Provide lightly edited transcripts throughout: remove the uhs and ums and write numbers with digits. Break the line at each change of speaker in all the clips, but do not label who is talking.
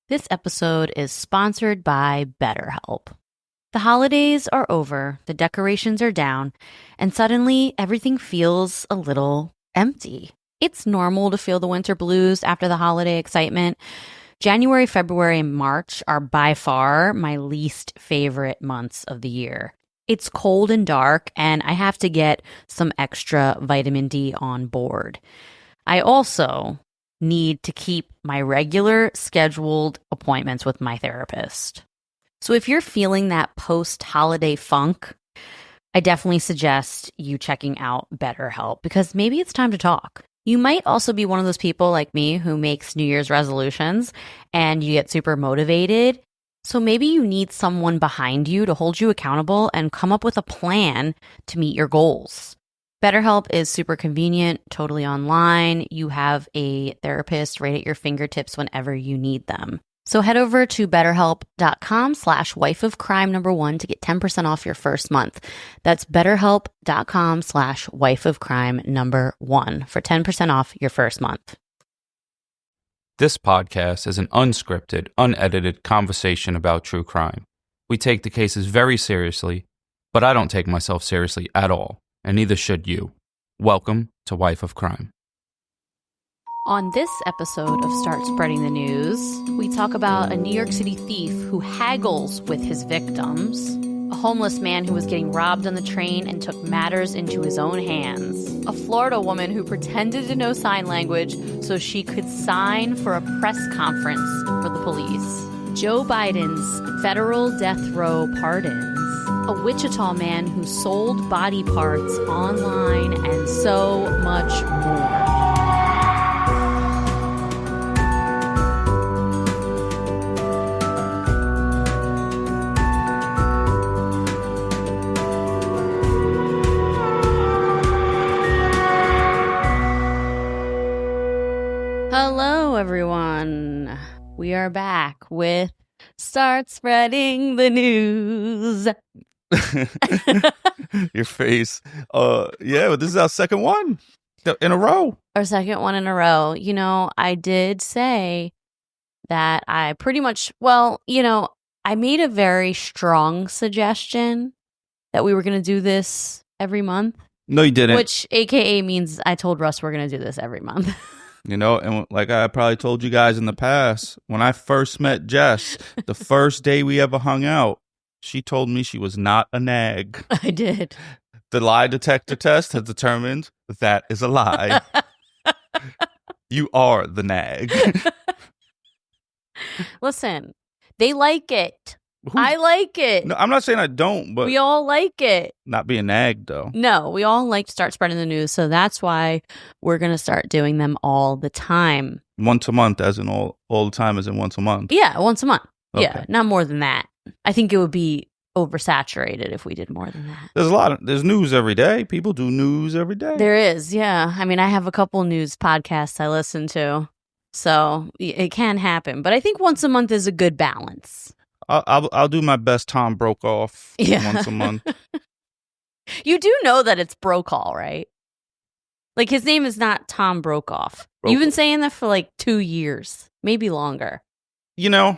This episode is sponsored by BetterHelp. The holidays are over, the decorations are down, and suddenly everything feels a little empty. It's normal to feel the winter blues after the holiday excitement. January, February, and March are by far my least favorite months of the year. It's cold and dark, and I have to get some extra vitamin D on board. I also need to keep my regular scheduled appointments with my therapist. So if you're feeling that post-holiday funk, I definitely suggest you checking out BetterHelp because maybe it's time to talk. You might also be one of those people like me who makes New Year's resolutions and you get super motivated. So maybe you need someone behind you to hold you accountable and come up with a plan to meet your goals. BetterHelp is super convenient, totally online. You have a therapist right at your fingertips whenever you need them. So head over to betterhelp.com/wifeofcrime1 to get 10% off your first month. That's betterhelp.com/wifeofcrime1 for 10% off your first month.
This podcast is an unscripted, unedited conversation about true crime. We take the cases very seriously, but I don't take myself seriously at all, and neither should you. Welcome to Wife of Crime.
On this episode of Start Spreading the News, we talk about a New York City thief who haggles with his victims, a homeless man who was getting robbed on the train and took matters into his own hands, a Florida woman who pretended to know sign language so she could sign for a press conference for the police, Joe Biden's federal death row pardons, a Wichita man who sold body parts online, and so much more. Hello, everyone. We are back with Start Spreading the News.
Your face. Yeah, but this is our second one in a row.
Our second one in a row. You know, I did say that I pretty much, I made a very strong suggestion that we were going to do this every month.
No, you didn't.
Which AKA means I told Russ we're going to do this every month.
You know, and like I probably told you guys in the past, when I first met Jess, the first day we ever hung out, she told me she was not a nag.
I did.
The lie detector test has determined that is a lie. You are the nag.
Listen, they like it. I like it.
No, I'm not saying I don't, but
we all like it.
Not being nagged, though.
No, we all like to start spreading the news, so that's why we're going to start doing them all the time.
Once a month, as in all the time, as in once a month?
Yeah, once a month.
Okay.
Yeah, not more than that. I think it would be oversaturated if we did more than that.
There's news every day. People do news every day.
There is, yeah. I mean, I have a couple news podcasts I listen to, so it can happen. But I think once a month is a good balance.
I'll do my best Tom Brokaw once a month.
You do know that it's Brokaw, right? Like, his name is not Tom Brokaw. You've been saying that for like 2 years, maybe longer.
You know,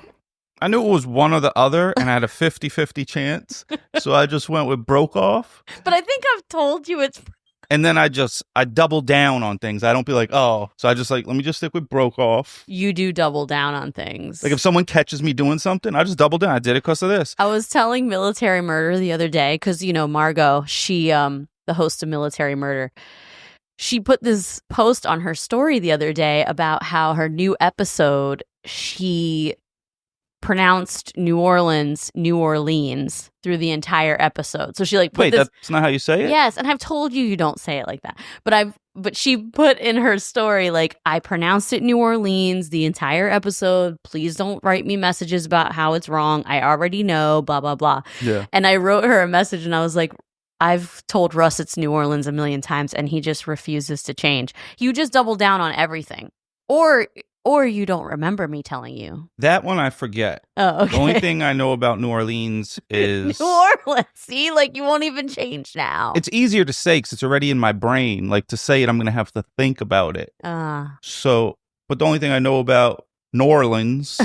I knew it was one or the other, and I had a 50-50 chance, so I just went with Brokaw.
But I think I've told you it's...
And then I double down on things. I don't be like, oh. So I just let me just stick with Brokaw.
You do double down on things.
Like if someone catches me doing something, I just double down. I did it because of this.
I was telling Military Murder the other day because, you know, Margot, she, the host of Military Murder, she put this post on her story the other day about how her new episode, she pronounced New Orleans through the entire episode. So she
Wait, that's not how you say it?
Yes, and I've told you don't say it like that. But she put in her story, I pronounced it New Orleans the entire episode. Please don't write me messages about how it's wrong. I already know, blah, blah, blah.
Yeah.
And I wrote her a message and I was like, I've told Russ it's New Orleans a million times and he just refuses to change. You just double down on everything. Or you don't remember me telling you.
That one I forget.
Oh, okay.
The only thing I know about New Orleans is...
New Orleans. See, you won't even change now.
It's easier to say because it's already in my brain. To say it, I'm going to have to think about it.
Ah.
So, but the only thing I know about New Orleans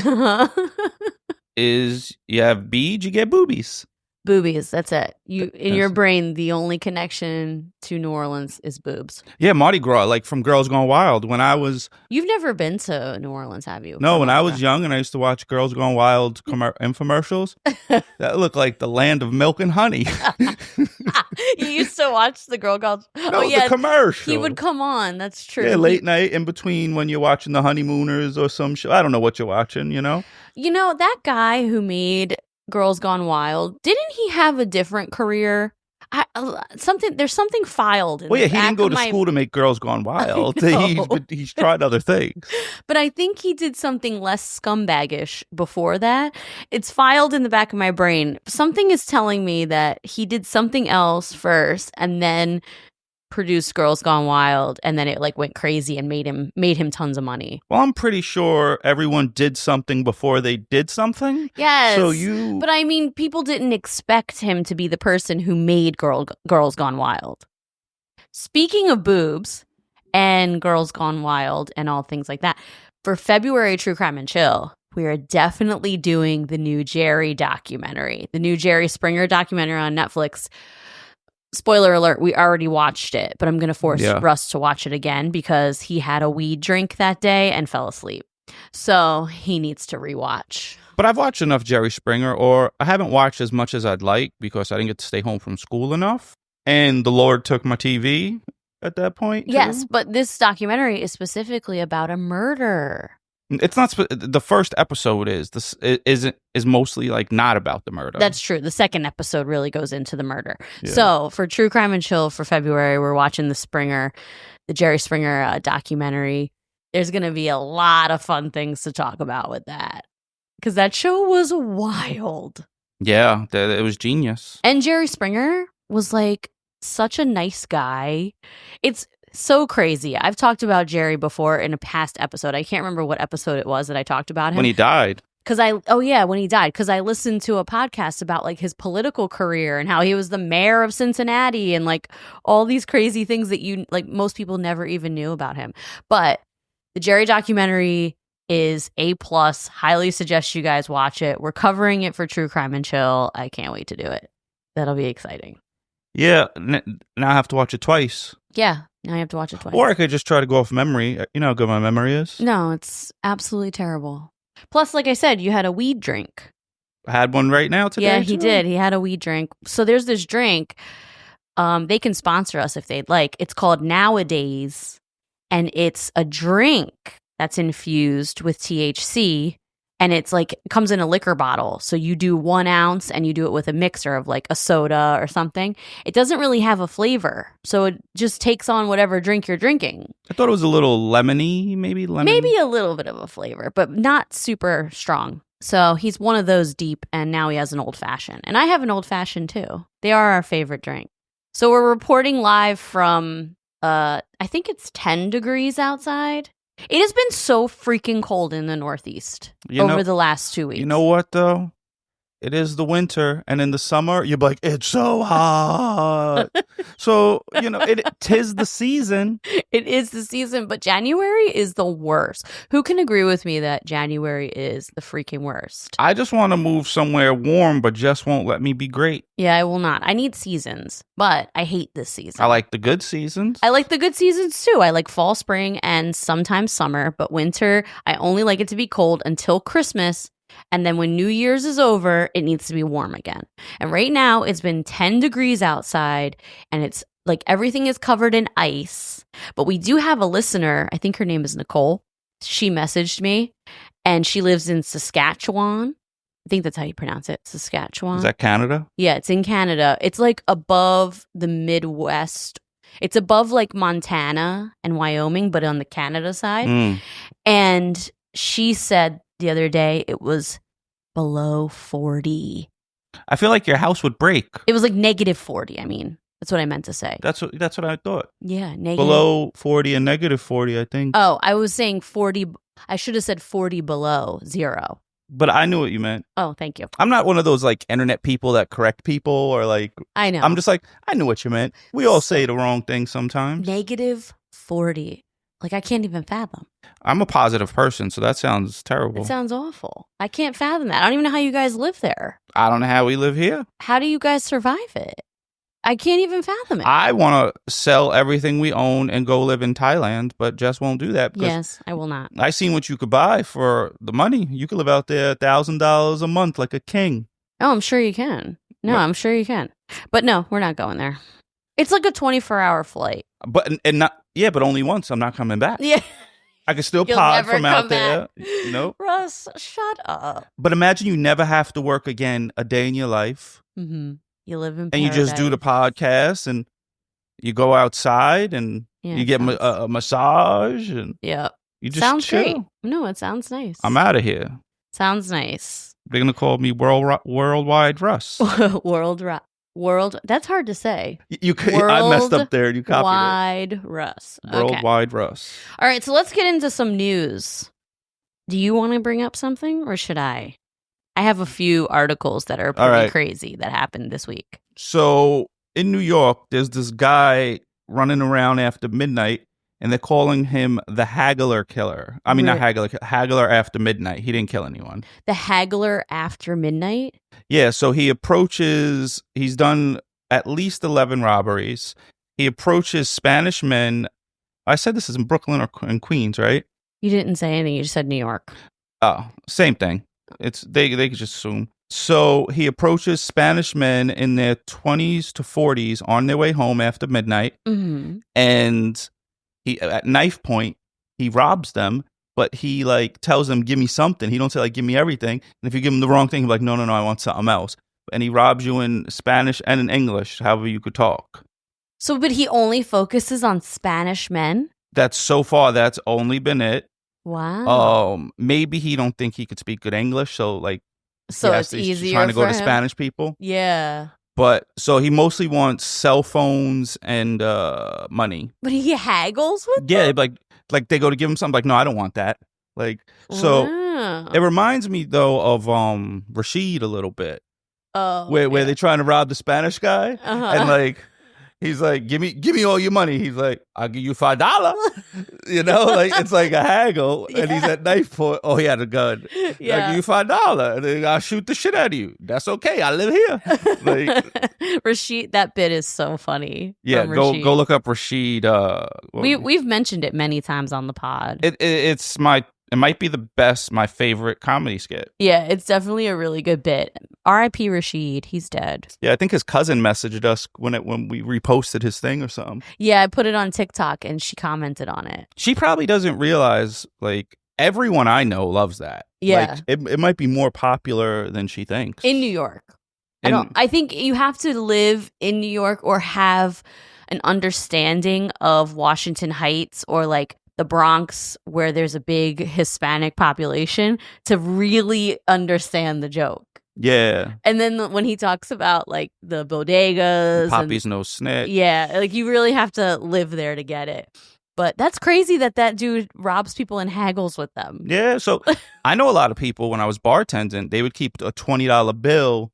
is you have beads, you get boobies.
Boobies, that's it. In your brain, the only connection to New Orleans is boobs.
Yeah, Mardi Gras, like from Girls Gone Wild. When I was...
You've never been to New Orleans, have you?
No, when I was young and I used to watch Girls Gone Wild infomercials, that looked like the land of milk and honey.
You used to watch the Girl Gone...
No, the commercial.
He would come on, that's true.
Yeah, late night in between when you're watching The Honeymooners or some show. I don't know what you're watching, you know?
You know, that guy who made Girls Gone Wild, didn't he have a different career? There's something filed in
he didn't go to school to make Girls Gone Wild. He's tried other things.
But I think he did something less scumbaggish before that. It's filed in the back of my brain. Something is telling me that he did something else first and then produced Girls Gone Wild, and then it like went crazy and made him tons of money.
Well, I'm pretty sure everyone did something before they did something.
Yes. But I mean, people didn't expect him to be the person who made Girls Gone Wild. Speaking of boobs and Girls Gone Wild and all things like that, for February True Crime and Chill, we are definitely doing the new Jerry documentary, the new Jerry Springer documentary on Netflix. Spoiler alert, we already watched it, but I'm going to force Russ to watch it again because he had a weed drink that day and fell asleep. So he needs to rewatch.
But I've watched enough Jerry Springer, or I haven't watched as much as I'd like because I didn't get to stay home from school enough. And the Lord took my TV at that point.
Yes, but this documentary is specifically about a murder.
It's not the first episode is mostly like not about the murder.
That's true. The second episode really goes into the murder. Yeah. So for True Crime and Chill for February, we're watching the Jerry Springer documentary. There's going to be a lot of fun things to talk about with that because that show was wild.
Yeah, it was genius.
And Jerry Springer was like such a nice guy. It's so crazy. I've talked about Jerry before in a past episode. I can't remember what episode it was that I talked about him.
When he died.
When he died. Because I listened to a podcast about like his political career and how he was the mayor of Cincinnati and like all these crazy things that most people never even knew about him. But the Jerry documentary is A+. Highly suggest you guys watch it. We're covering it for True Crime and Chill. I can't wait to do it. That'll be exciting.
Yeah. Now I have to watch it twice.
Yeah. Now I have to watch it twice.
Or I could just try to go off memory. You know how good my memory is?
No, it's absolutely terrible. Plus, like I said, you had a weed drink.
I had one right now today.
Yeah, he did. He had a weed drink. So there's this drink. They can sponsor us if they'd like. It's called Nowadays. And it's a drink that's infused with THC. And it's like, it comes in a liquor bottle. So you do 1 ounce and you do it with a mixer of like a soda or something. It doesn't really have a flavor. So it just takes on whatever drink you're drinking.
I thought it was a little lemony, maybe lemon.
Maybe a little bit of a flavor, but not super strong. So he's one of those deep, and now he has an old fashioned. And I have an old fashioned too. They are our favorite drink. So we're reporting live from, I think it's 10 degrees outside. It has been so freaking cold in the Northeast over the last 2 weeks.
You know what, though? It is the winter, and in the summer, you're like, it's so hot. So, tis the season.
It is the season, but January is the worst. Who can agree with me that January is the freaking worst?
I just want to move somewhere warm, but just won't let me be great.
Yeah, I will not. I need seasons, but I hate this season.
I like the good seasons.
I like the good seasons, too. I like fall, spring, and sometimes summer, but winter, I only like it to be cold until Christmas. And then when New Year's is over, it needs to be warm again. And right now, it's been 10 degrees outside, and it's like everything is covered in ice. But we do have a listener. I think her name is Nicole. She messaged me, and she lives in Saskatchewan. I think that's how you pronounce it, Saskatchewan.
Is that Canada?
Yeah, it's in Canada. It's like above the Midwest. It's above like Montana and Wyoming, but on the Canada side. And she said the other day it was below 40.
I feel like your house would break.
It was like negative 40. I mean, that's what I meant to say.
That's what I thought.
Yeah, negative.
Below 40 and negative 40, I think.
Oh, I was saying 40. I should have said 40 below 0.
But I knew what you meant.
Oh, thank you.
I'm not one of those like internet people that correct people or like.
I know.
I'm just like, I knew what you meant. We all say the wrong thing sometimes.
Negative 40. Like, I can't even fathom.
I'm a positive person, so that sounds terrible.
It sounds awful. I can't fathom that. I don't even know how you guys live there.
I don't know how we live here.
How do you guys survive it? I can't even fathom it.
I want to sell everything we own and go live in Thailand, but Jess won't do that.
Yes, I will not.
I seen what you could buy for the money. You could live out there $1,000 a month like a king.
Oh, I'm sure you can. No, I'm sure you can. But no, we're not going there. It's like a 24-hour flight.
But only once. I'm not coming back.
Yeah.
I can still
You'll
pod
never
from out
come
there.
back.
Nope.
Russ, shut up.
But imagine you never have to work again a day in your life.
Mm-hmm. You live in
and
paradise.
you just do the podcast and you go outside and you get a massage and
yeah.
you just
sounds
chill.
Great. No, it sounds nice.
I'm out of here.
Sounds nice.
They're going to call me Worldwide Russ.
World. That's hard to say.
I messed up there. You copied
Wide Russ.
Worldwide Russ.
All right, so let's get into some news. Do you want to bring up something or should I? I have a few articles that are pretty crazy that happened this week.
So in New York, there's this guy running around after midnight, and they're calling him the haggler killer. I mean, not haggler after midnight. He didn't kill anyone.
The haggler after midnight?
Yeah, so he's done at least 11 robberies. He approaches Spanish men. I said this is in Brooklyn or in Queens, right?
You didn't say anything. You just said New York.
Oh, same thing. They could just assume. So he approaches Spanish men in their 20s to 40s on their way home after midnight.
Mm-hmm.
And he, at knife point, he robs them, but he tells them, give me something. He don't say give me everything. And if you give him the wrong thing, he's like, no, I want something else. And he robs you in Spanish and in English, however you could talk.
So, but he only focuses on Spanish men?
That's only been it.
Wow.
Maybe he don't think he could speak good English, so
it's easier
trying to go
for
to
him.
Spanish people.
Yeah.
But so he mostly wants cell phones and money.
But he haggles with
them?
them?
Like they go to give him something, no, I don't want that. So it reminds me though of Rashid a little bit.
Oh,
where they're trying to rob the Spanish guy, and he's like, give me all your money. He's like, I'll give you $5. It's like a haggle. Yeah. And he's at knife point. Oh, he had a gun. Yeah. I'll give you $5. And then I'll shoot the shit out of you. That's okay. I live here.
Rashid, that bit is so funny.
Yeah, go look up Rashid.
We've mentioned it many times on the pod.
It might be my favorite comedy skit.
Yeah, it's definitely a really good bit. R.I.P. Rashid, he's dead.
Yeah, I think his cousin messaged us when we reposted his thing or something.
Yeah, I put it on TikTok and she commented on it.
She probably doesn't realize, everyone I know loves that.
Yeah.
It might be more popular than she thinks.
In New York. I think you have to live in New York or have an understanding of Washington Heights or the Bronx, where there's a big Hispanic population, to really understand the joke.
Yeah.
And then when he talks about the bodegas,
Poppy's no snitch.
Yeah, you really have to live there to get it. But that's crazy that dude robs people and haggles with them.
Yeah, so I know a lot of people, when I was bartending, they would keep a $20 bill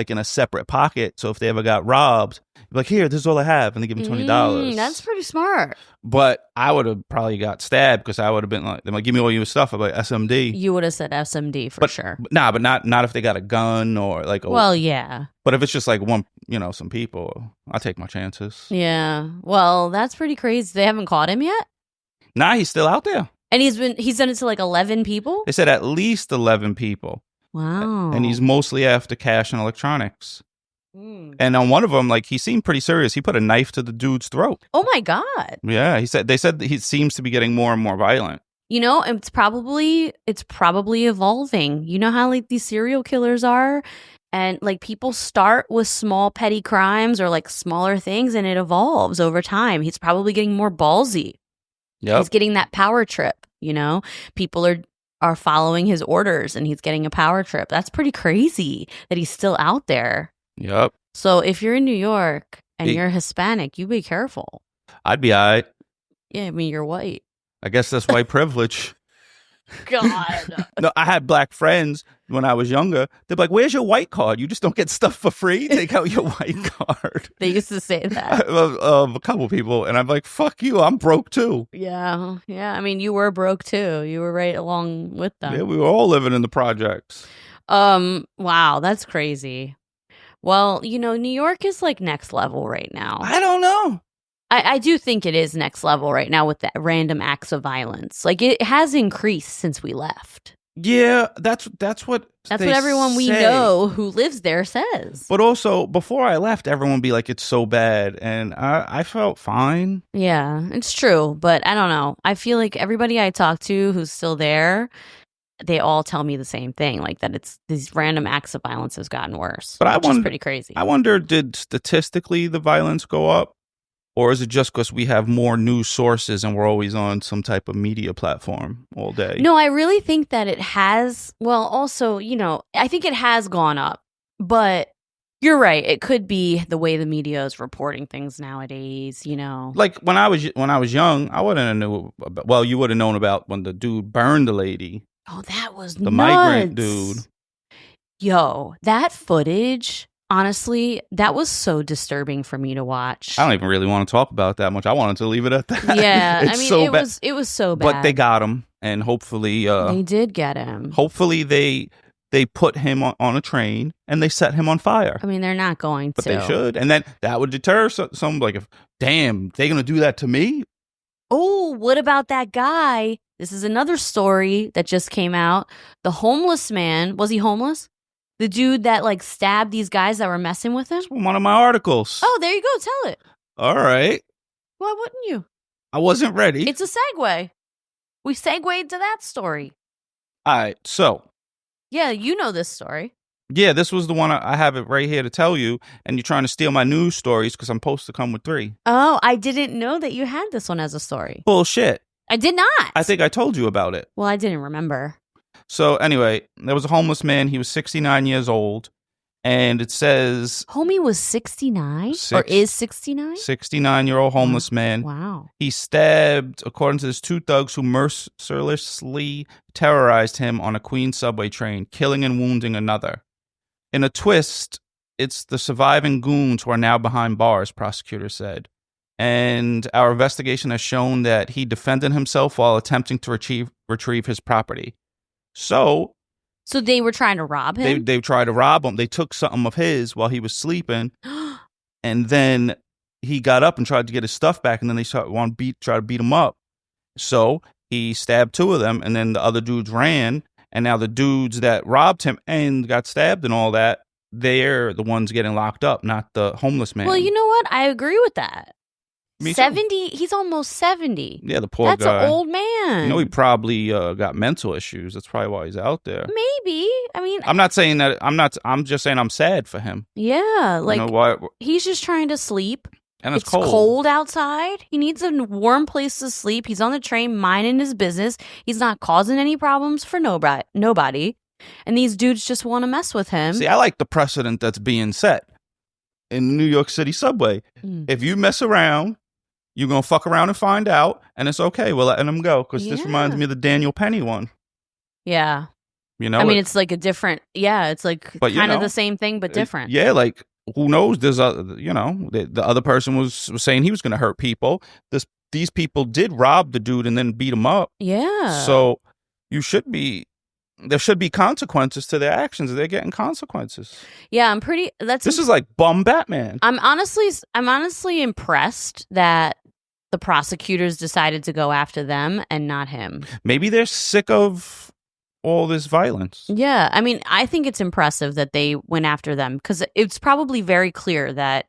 in a separate pocket. So if they ever got robbed, here, this is all I have, and they give me $20.
That's pretty smart.
But I would have probably got stabbed because I would have been they're like, give me all your stuff. I'm like, SMD.
You would have said SMD for sure.
But not if they got a gun or
well, yeah.
But if it's just one, some people, I'll take my chances.
Yeah. Well, that's pretty crazy. They haven't caught him yet?
Nah, he's still out there.
And he's done it to 11 people?
They said at least 11 people.
Wow.
And he's mostly after cash and electronics. And on one of them, he seemed pretty serious. He put a knife to the dude's throat.
Oh my God.
Yeah, they said he seems to be getting more and more violent.
It's probably evolving. You know how these serial killers are? And people start with small petty crimes or smaller things, and it evolves over time. He's probably getting more ballsy.
Yep.
He's getting that power trip, People are following his orders and he's getting a power trip. That's pretty crazy that he's still out there.
Yep.
So if you're in New York and you're Hispanic, you be careful.
I'd be all right.
Yeah, I mean, you're white.
I guess that's white privilege.
God.
No, I had black friends when I was younger, they'd be like, where's your white card? You just don't get stuff for free? Take out your white card.
They used to say that.
A couple people. And I'm like, fuck you. I'm broke too.
Yeah. Yeah. I mean, you were broke too. You were right along with them.
Yeah, we were all living in the projects.
Wow. That's crazy. Well, New York is like next level right now.
I don't know.
I do think it is next level right now with the random acts of violence. Like, it has increased since we left.
Yeah, that's what
everyone we know who lives there says.
But also, before I left, everyone would be like, it's so bad. And I felt fine.
Yeah, it's true. But I don't know. I feel like everybody I talk to who's still there, they all tell me the same thing, like that it's these random acts of violence has gotten worse. But which is pretty crazy.
I wonder, did statistically the violence go up? Or is it just because we have more news sources and we're always on some type of media platform all day?
No, I really think that it has. Well, also, I think it has gone up. But you're right. It could be the way the media is reporting things nowadays,
Like when I was young, I wouldn't have knew about, well, you would have known about when the dude burned the lady.
Oh, that was
the
nuts.
Migrant dude.
Yo, that footage. Honestly, that was so disturbing for me to watch.
I don't even really want to talk about that much. I wanted to leave it at that.
Yeah, it was so bad.
But they got him, and hopefully,
they did get him.
Hopefully, they put him on a train and they set him on fire.
I mean, they're not going to,
but they should, and then that would deter some. Like, if damn, they're gonna do that to me.
Oh, what about that guy? This is another story that just came out. The homeless man, was he homeless? The dude that stabbed these guys that were messing with him?
It's one of my articles.
Oh, there you go. Tell it.
All right.
Why wouldn't you?
I wasn't ready.
It's a segue. We segued to that story.
All right. So.
Yeah, you know this story.
Yeah, this was the one I have it right here to tell you. And you're trying to steal my news stories because I'm supposed to come with 3.
Oh, I didn't know that you had this one as a story.
Bullshit.
I did not.
I think I told you about it.
Well, I didn't remember.
So anyway, there was a homeless man. He was 69 years old. And it says...
Homie was 69? Or is 69?
69-year-old homeless man.
Wow.
He stabbed, according to this, 2 thugs who mercilessly terrorized him on a Queens subway train, killing and wounding another. In a twist, it's the surviving goons who are now behind bars, prosecutors said. And our investigation has shown that he defended himself while attempting to retrieve his property. So
they were trying to rob him?
They tried to rob him. They took something of his while he was sleeping. And then he got up and tried to get his stuff back. And then they try to beat him up. So he stabbed 2 of them. And then the other dudes ran. And now the dudes that robbed him and got stabbed and all that, they're the ones getting locked up, not the homeless man.
Well, you know what? I agree with that.
Me
70? He's almost 70.
Yeah, the poor guy.
That's an old man.
He probably got mental issues. That's probably why he's out there.
Maybe. I mean,
I'm not saying that. I'm just saying I'm sad for him.
Yeah,
why?
He's just trying to sleep.
And it's
cold outside. He needs a warm place to sleep. He's on the train minding his business. He's not causing any problems for nobody. And these dudes just want to mess with him.
See, I like the precedent that's being set in the New York City subway. If you mess around, you're going to fuck around and find out, and it's okay. We're letting him go, because this reminds me of the Daniel Penny one.
Yeah.
I
mean, it's like a different, it's like kind of the same thing, but different.
Yeah, like, who knows? There's the other person was saying he was going to hurt people. These people did rob the dude and then beat him up.
Yeah.
So there should be consequences to their actions. They're getting consequences.
Yeah, this
is like bum Batman.
I'm honestly impressed that the prosecutors decided to go after them and not him.
Maybe they're sick of all this violence.
Yeah, I mean, I think it's impressive that they went after them, because it's probably very clear that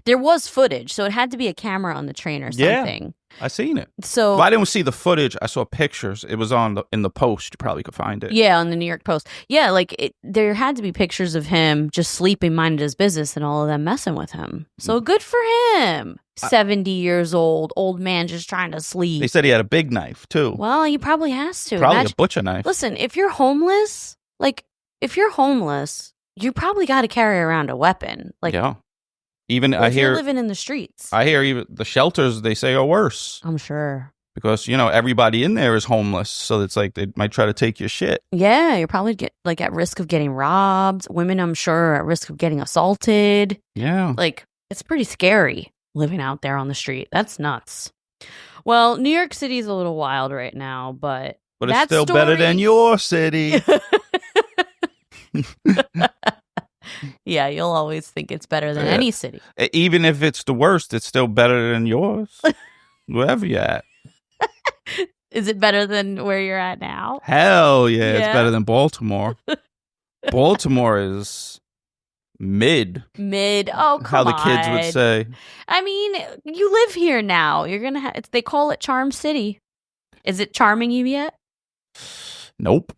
there was footage, so it had to be a camera on the train or something.
Yeah, I seen it.
So
I didn't see the footage. I saw pictures. It was in the Post. You probably could find it.
Yeah, on the New York Post. Yeah, there had to be pictures of him just sleeping, minding his business, and all of them messing with him. So good for him. 70 years old man just trying to sleep.
They said he had a big knife too.
Well, he probably has to.
Probably a butcher knife.
Listen, if you're homeless, you probably got to carry around a weapon.
Yeah. Even
if you're living in the streets.
I hear even the shelters, they say, are worse.
I'm sure.
Because, everybody in there is homeless. So it's like they might try to take your shit.
Yeah, you're probably at risk of getting robbed. Women, I'm sure, are at risk of getting assaulted.
Yeah.
Like, it's pretty scary living out there on the street. That's nuts. Well, New York City is a little wild right now, but
it's still better than your city.
Yeah, you'll always think it's better than any city.
Even if it's the worst, it's still better than yours. Wherever you're at.
Is it better than where you're at now?
Hell yeah, it's better than Baltimore. Baltimore is mid.
Oh, come on.
How the kids would say.
I mean, you live here now. You're going to they call it Charm City. Is it charming you yet?
Nope.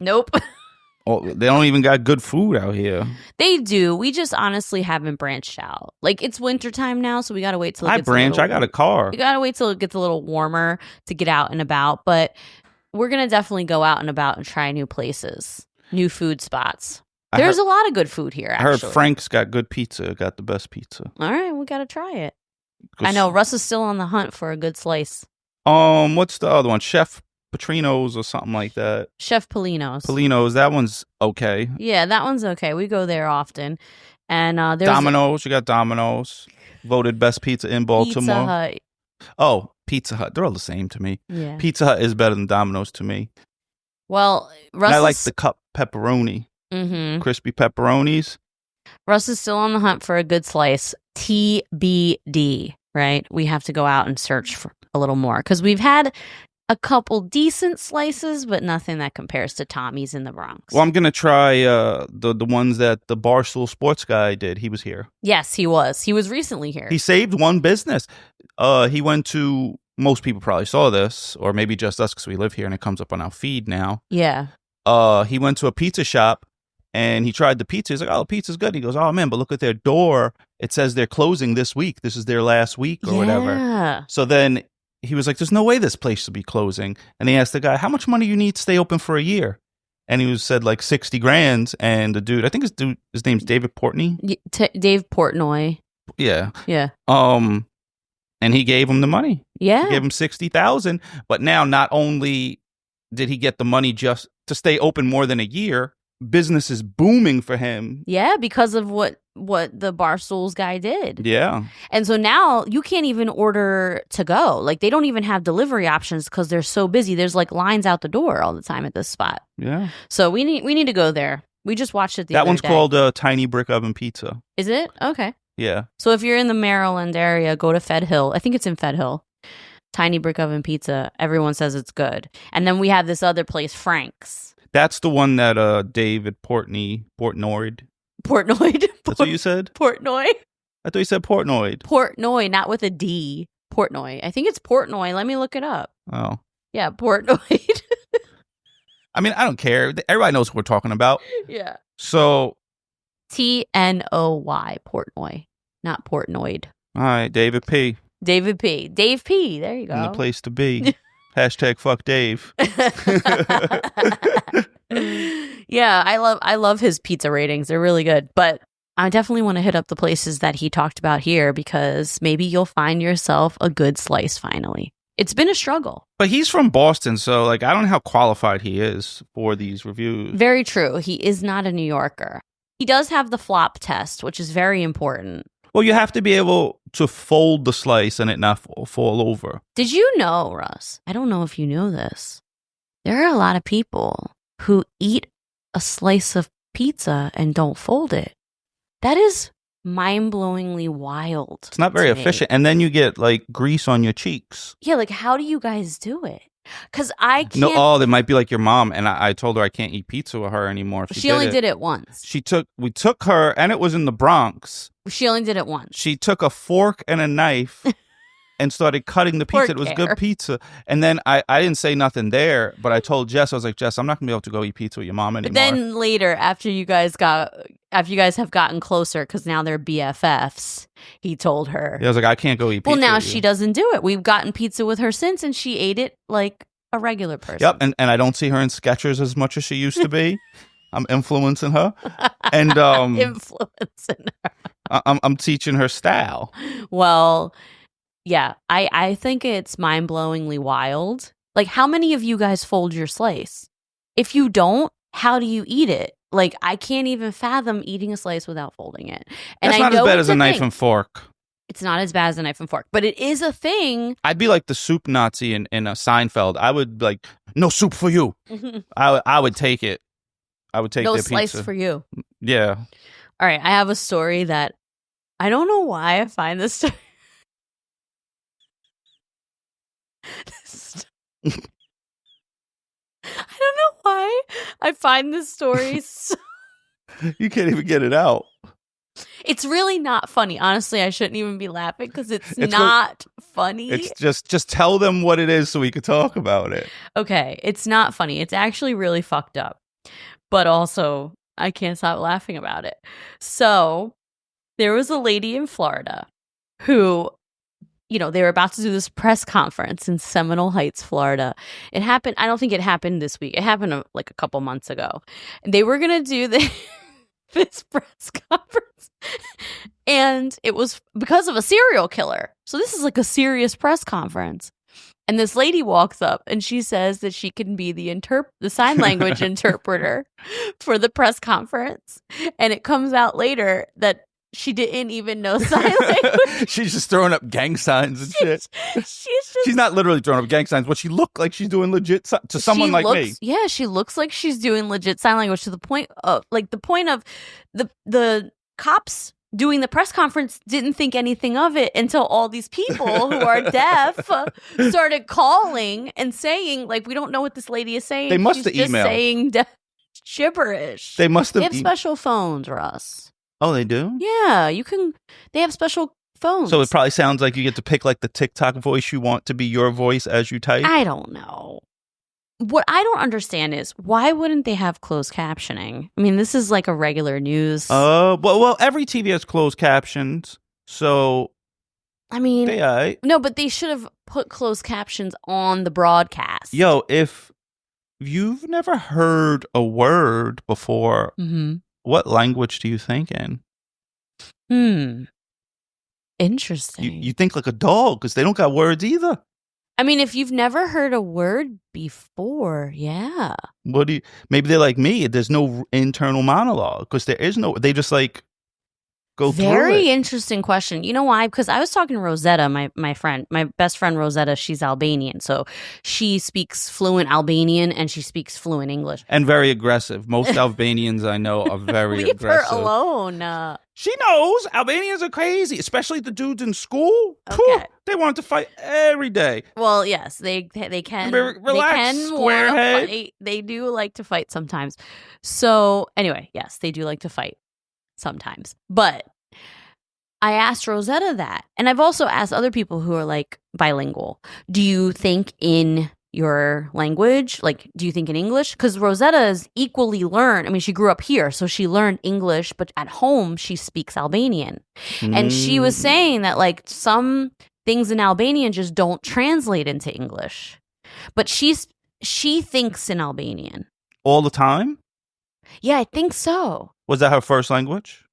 Oh, they don't even got good food out here.
They do. We just honestly haven't branched out. Like, it's wintertime now, so we got to wait till it gets
I got a car.
We got to wait till it gets a little warmer to get out and about. But we're going to definitely go out and about and try new places, new food spots. There's a lot of good food here, actually.
I heard Frank's got good pizza, got the best pizza.
All right, we got to try it. I know, Russ is still on the hunt for a good slice.
What's the other one? Chef Petrino's or something like that.
Chef
Polino's, that one's okay.
Yeah, that one's okay. We go there often. And there's
Domino's, you got Domino's. Voted best pizza in Baltimore.
Pizza Hut.
Oh, Pizza Hut. They're all the same to me.
Yeah.
Pizza Hut is better than Domino's to me.
Well,
I like the cup pepperoni. Mm-hmm. Crispy pepperonis.
Russ is still on the hunt for a good slice. TBD, right? We have to go out and search for a little more because we've had a couple decent slices, but nothing that compares to Tommy's in the Bronx.
Well, I'm going to try the ones that the Barstool Sports guy did. He was here.
Yes, he was. He was recently here.
He saved one business. He went to, most people probably saw this, or maybe just us because we live here and it comes up on our feed now.
Yeah.
He went to a pizza shop and he tried the pizza. He's like, oh, the pizza's good. He goes, oh, man, but look at their door. It says they're closing this week. This is their last week or whatever. So then he was like, there's no way this place should be closing. And he asked the guy, how much money you need to stay open for a year? And he said like 60 grand. And the dude, I think his name's David Portney.
Dave Portnoy.
Yeah.
Yeah.
And he gave him the money.
Yeah.
He gave him 60,000. But now not only did he get the money just to stay open more than a year, business is booming for him.
Yeah, because of what the Barstools guy did.
Yeah.
And so now you can't even order to go. Like, they don't even have delivery options because they're so busy. There's like lines out the door all the time at this spot.
Yeah.
So we need to go there. We just watched it the other day.
That one's called Tiny Brick Oven Pizza.
Is it? Okay.
Yeah.
So if you're in the Maryland area, go to Fed Hill. I think it's in Fed Hill. Tiny Brick Oven Pizza. Everyone says it's good. And then we have this other place, Frank's.
That's the one that David Portnoy. That's what you said?
Portnoy.
I thought you said Portnoy.
Portnoy, not with a D. Portnoy. I think it's Portnoy. Let me look it up.
Oh.
Yeah, Portnoy.
I mean, I don't care. Everybody knows what we're talking about.
Yeah.
So.
Tnoy. Portnoy. Not Portnoid.
All right, David P.
Dave P. There you go.
In the place to be. Hashtag fuck Dave.
Yeah, I love his pizza ratings. They're really good. But I definitely want to hit up the places that he talked about here because maybe you'll find yourself a good slice finally. It's been a struggle.
But he's from Boston, so like I don't know how qualified he is for these reviews.
Very true. He is not a New Yorker. He does have the flop test, which is very important.
Well, you have to be able to fold the slice and it not fall over.
Did you know, Russ? I don't know if you know this. There are a lot of people who eat a slice of pizza and don't fold it. That is mind-blowingly wild.
It's not very efficient. And then you get like grease on your cheeks.
Yeah, like how do you guys do it? Because I can't.
No, they might be like your mom. And I told her I can't eat pizza with her anymore.
She only did it once.
We took her, and it was in the Bronx.
She only did it once.
She took a fork and a knife and started cutting the pizza. It was good pizza. And then I didn't say nothing there, but I told Jess, I was like, Jess, I'm not going to be able to go eat pizza with your mom anymore.
But then later, after you guys have gotten closer, because now they're BFFs, he told her.
Yeah, I was like, I can't go eat pizza.
Well, now
with
she
you.
Doesn't do it. We've gotten pizza with her since, and she ate it like a regular person.
Yep, and I don't see her in Skechers as much as she used to be. I'm influencing her. And
influencing her.
I'm teaching her style.
Well, Yeah, I think it's mind-blowingly wild. Like, how many of you guys fold your slice? If you don't, how do you eat it? Like, I can't even fathom eating a slice without folding it. And
That's
I
not
know
as bad
it's
as a knife and fork.
It's not as bad as a knife and fork, but it is a thing.
I'd be like the soup Nazi in a Seinfeld. I would like, no soup for you. I would take it. I would take
no
their
slice
pizza.
for you.
Yeah.
All right, I have a story that I don't know why I find this story. I don't know why I find this story so...
You can't even get it out.
It's really not funny. Honestly, I shouldn't even be laughing because it's not funny.
It's just tell them what it is so we could talk about it.
Okay, it's not funny. It's actually really fucked up. But also, I can't stop laughing about it. So, there was a lady in Florida who, you know, they were about to do this press conference in Seminole Heights, Florida. It happened, I don't think it happened this week. It happened like a couple months ago. And they were going to do this press conference. And it was because of a serial killer. So this is like a serious press conference. And this lady walks up and she says that she can be the sign language interpreter for the press conference. And it comes out later that she didn't even know sign language.
She's just throwing up gang signs and shit. She's not literally throwing up gang signs, but she looked like she's doing legit to someone like me.
Yeah, she looks like she's doing legit sign language to the point of the cops doing the press conference didn't think anything of it until all these people who are deaf started calling and saying, like, we don't know what this lady is saying.
They must have emailed.
Just saying gibberish.
They must have.
They have special phones, Russ.
Oh, they do?
Yeah, they have special phones.
So it probably sounds like you get to pick like the TikTok voice you want to be your voice as you type?
I don't know. What I don't understand is why wouldn't they have closed captioning? I mean, this is like a regular news.
Well, every TV has closed captions, so
I mean,
no,
but they should have put closed captions on the broadcast.
Yo, if you've never heard a word before, what language do you think in?
Interesting.
You think like a dog because they don't got words either.
I mean, if you've never heard a word before, yeah.
Maybe they're like me. There's no internal monologue because there is no, they just like go through it.
Very interesting question. You know why? Because I was talking to Rosetta, my best friend Rosetta, she's Albanian. So she speaks fluent Albanian and she speaks fluent English.
And very aggressive. Most Albanians I know are very
aggressive. Leave her alone.
She knows Albanians are crazy, especially the dudes in school.
Okay.
They want to fight every day.
Well, yes, they can.
Relax, squarehead.
Fight. They do like to fight sometimes. So anyway, yes, they do like to fight sometimes. But I asked Rosetta that, and I've also asked other people who are like bilingual. Do you think in your language? Like, do you think in English? Because Rosetta is equally learned. I mean, she grew up here, so she learned English, but at home she speaks Albanian. And she was saying that like some things in Albanian just don't translate into English. But she thinks in Albanian.
All the time?
Yeah, I think so.
Was that her first language?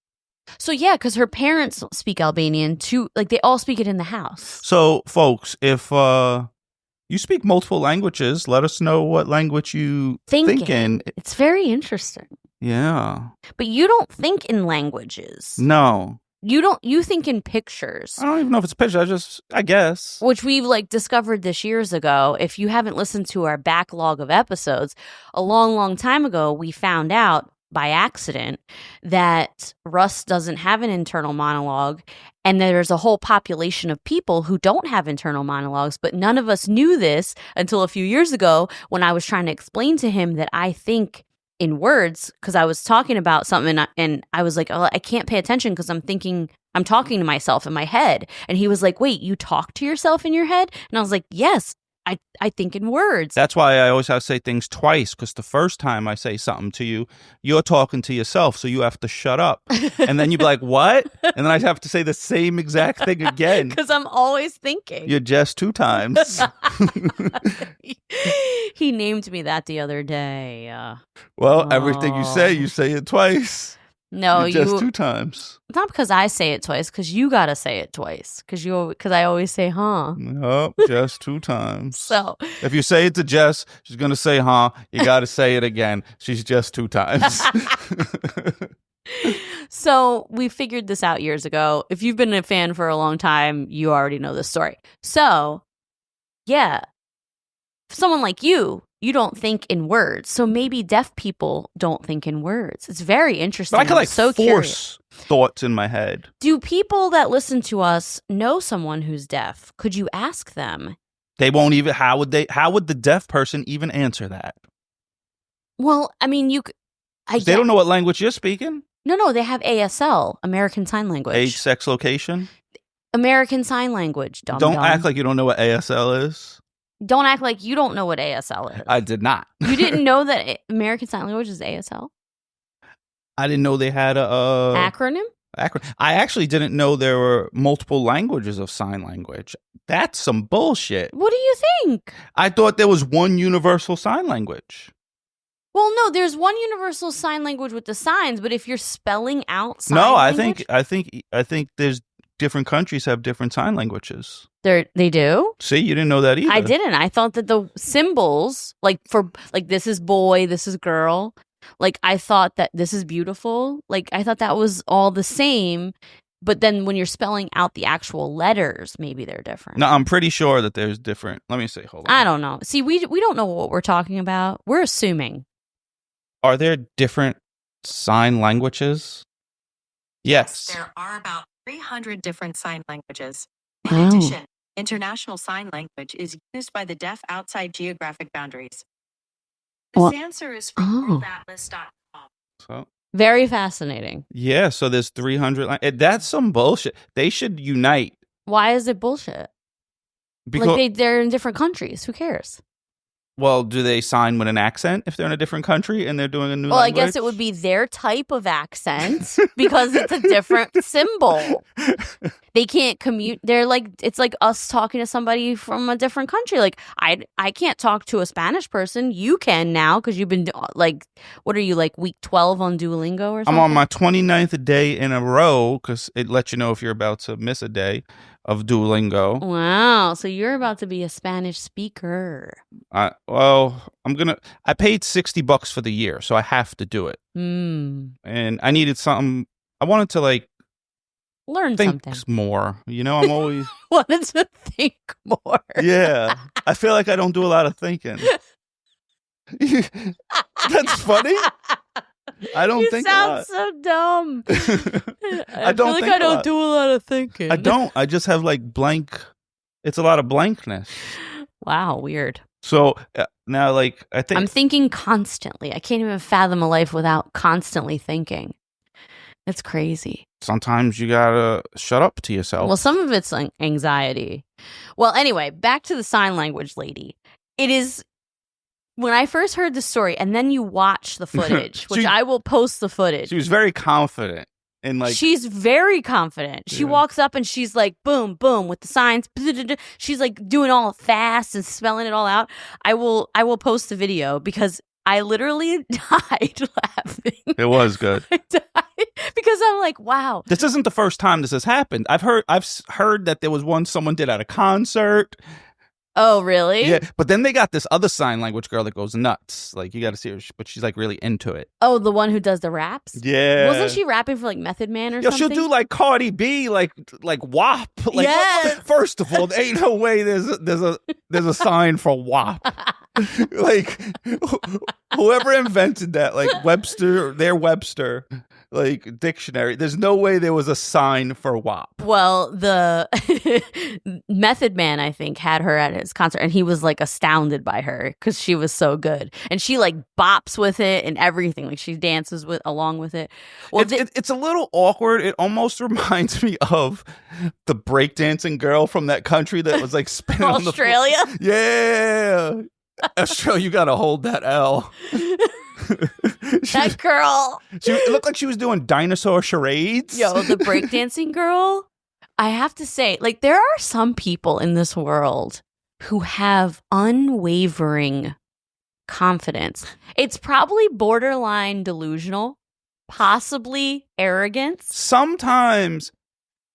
So yeah, because her parents speak Albanian too. Like they all speak it in the house.
So folks, if you speak multiple languages, let us know what language you think in.
It's very interesting.
Yeah.
But you don't think in languages.
No.
You think in pictures.
I don't even know if it's a picture. I guess.
Which we've like discovered this years ago. If you haven't listened to our backlog of episodes, a long, long time ago, we found out by accident that Russ doesn't have an internal monologue and there's a whole population of people who don't have internal monologues, but none of us knew this until a few years ago when I was trying to explain to him that I think in words because I was talking about something and I was like, oh, I can't pay attention because I'm talking to myself in my head. And he was like, wait, you talk to yourself in your head? And I was like, yes, I think in words.
That's why I always have to say things twice, because the first time I say something to you, you're talking to yourself, so you have to shut up. And then you'd be like, what? And then I'd have to say the same exact thing again.
Because I'm always thinking.
You're just 2 times.
He named me that the other day.
Well, everything you say it twice.
No,
Just 2 times.
Not because I say it twice, because you gotta say it twice. Because I always say, huh?
Nope, just 2 times.
So
if you say it to Jess, she's gonna say, huh? You gotta say it again. She's just 2 times.
So we figured this out years ago. If you've been a fan for a long time, you already know this story. So, yeah, someone like you don't think in words. So maybe deaf people don't think in words. It's very interesting.
But I can like
so
force thoughts in my head.
Do people that listen to us know someone who's deaf? Could you ask them?
They won't even. How would the deaf person even answer that?
Well, I mean,
they don't know what language you're speaking.
No, they have ASL, American Sign Language.
Age, sex, location.
American Sign Language.
Don't act like you don't know what ASL is.
Don't act like you don't know what ASL is.
I did not.
You didn't know that American Sign Language is ASL?
I didn't know they had a
acronym.
I actually didn't know there were multiple languages of sign language. That's some bullshit.
What do you think?
I thought there was one universal sign language.
Well, no, there's one universal sign language with the signs, but if you're spelling out sign
language,
I
think there's different countries have different sign languages.
They do?
See, you didn't know that either.
I didn't. I thought that the symbols, like this is boy, this is girl, like I thought that this is beautiful. Like I thought that was all the same. But then when you're spelling out the actual letters, maybe they're different.
No, I'm pretty sure that there's different. Let me see. Hold on.
I don't know. See, we don't know what we're talking about. We're assuming.
Are there different sign languages? Yes.
There are about 300 different sign languages. In addition, international sign language is used by the deaf outside geographic boundaries. This answer is from worldatlas.com.
So
very fascinating.
Yeah, so there's 300. That's some bullshit. They should unite.
Why is it bullshit? Because they're in different countries. Who cares?
Well, do they sign with an accent if they're in a different country and they're doing a new language?
Well, I guess it would be their type of accent because it's a different symbol. They can't commute. It's like us talking to somebody from a different country. Like I can't talk to a Spanish person. You can now because you've been what are you, like week 12 on Duolingo or something?
I'm on my 29th day in a row because it lets you know if you're about to miss a day of Duolingo.
Wow. So you're about to be a Spanish speaker.
I paid $60 for the year, so I have to do it. And I needed something. I wanted to
learn
think
something
more. You know, I'm always
wanted to think more.
Yeah. I feel like I don't do a lot of thinking. That's funny. I don't think a lot.
You sound so dumb. I
don't
feel like
think
I don't do a lot of thinking.
I don't. I just have blank. It's a lot of blankness.
Wow, weird.
So now, I think
I'm thinking constantly. I can't even fathom a life without constantly thinking. It's crazy.
Sometimes you gotta shut up to yourself.
Well, some of it's anxiety. Well, anyway, back to the sign language lady. It is. When I first heard the story, and then you watch the footage, which I will post the footage.
She was very confident in
She's very confident. She walks up and she's like, boom, boom, with the signs. She's doing all fast and spelling it all out. I will post the video because I literally died laughing.
It was good.
I died because I'm like, wow.
This isn't the first time this has happened. I've heard that there was one someone did at a concert.
Oh, really?
Yeah, but then they got this other sign language girl that goes nuts. You got to see her, but she's really into it.
Oh, the one who does the raps?
Yeah.
Wasn't she rapping for Method Man or something?
She'll do Cardi B, like WAP.
Yes.
First of all, there ain't no way there's a sign for WAP. Whoever invented that, Webster, their Webster. Dictionary. There's no way there was a sign for WAP.
Well, the Method Man, I think, had her at his concert, and he was astounded by her because she was so good, and she bops with it and everything. She dances along with it. Well,
it's a little awkward. It almost reminds me of the breakdancing girl from that country that was spinning on the floor.
Australia.
Yeah, Australia. You got to hold that L.
That girl.
It looked like she was doing dinosaur charades.
Yo, the breakdancing girl. I have to say, there are some people in this world who have unwavering confidence. It's probably borderline delusional, possibly arrogance.
Sometimes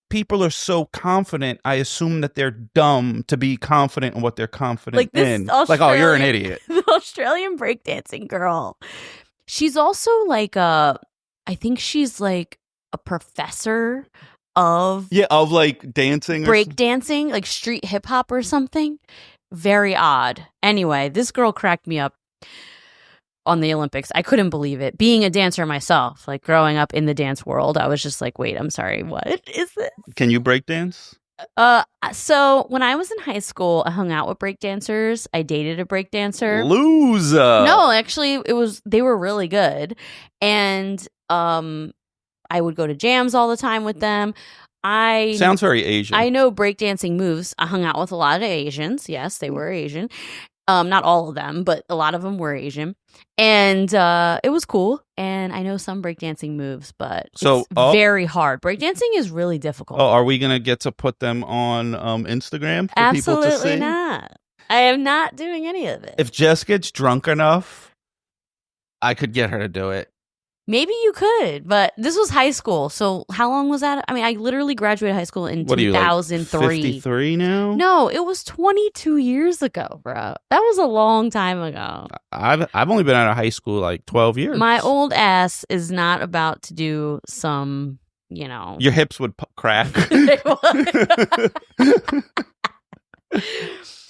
people are so confident, I assume that they're dumb to be confident in what they're confident in. Like, oh, you're an idiot.
The Australian breakdancing girl. She's also like I think she's like a professor of
like dancing,
breakdancing, like street hip hop or something. Very odd. Anyway, this girl cracked me up on the Olympics. I couldn't believe it. Being a dancer myself, like growing up in the dance world, I was just like, wait, I'm sorry, what is this?
Can you breakdance?
So when I was in high school, I hung out with breakdancers. I dated a breakdancer.
Loser.
No, actually, they were really good. And I would go to jams all the time with them.
Sounds very Asian.
I know breakdancing moves. I hung out with a lot of Asians. Yes, they were Asian. Not all of them, but a lot of them were Asian. And it was cool. And I know some breakdancing moves, but it's very hard. Breakdancing is really difficult.
Oh, are we going to get to put them on Instagram for
Absolutely
people to see?
Not. I am not doing any of it.
If Jess gets drunk enough, I could get her to do it.
Maybe you could, but this was high school. So how long was that? I mean, I literally graduated high school in 2003.
Like 53 now?
No, it was 22 years ago, bro. That was a long time ago.
I've only been out of high school like 12 years.
My old ass is not about to do some, you know.
Your hips would crack.
They would.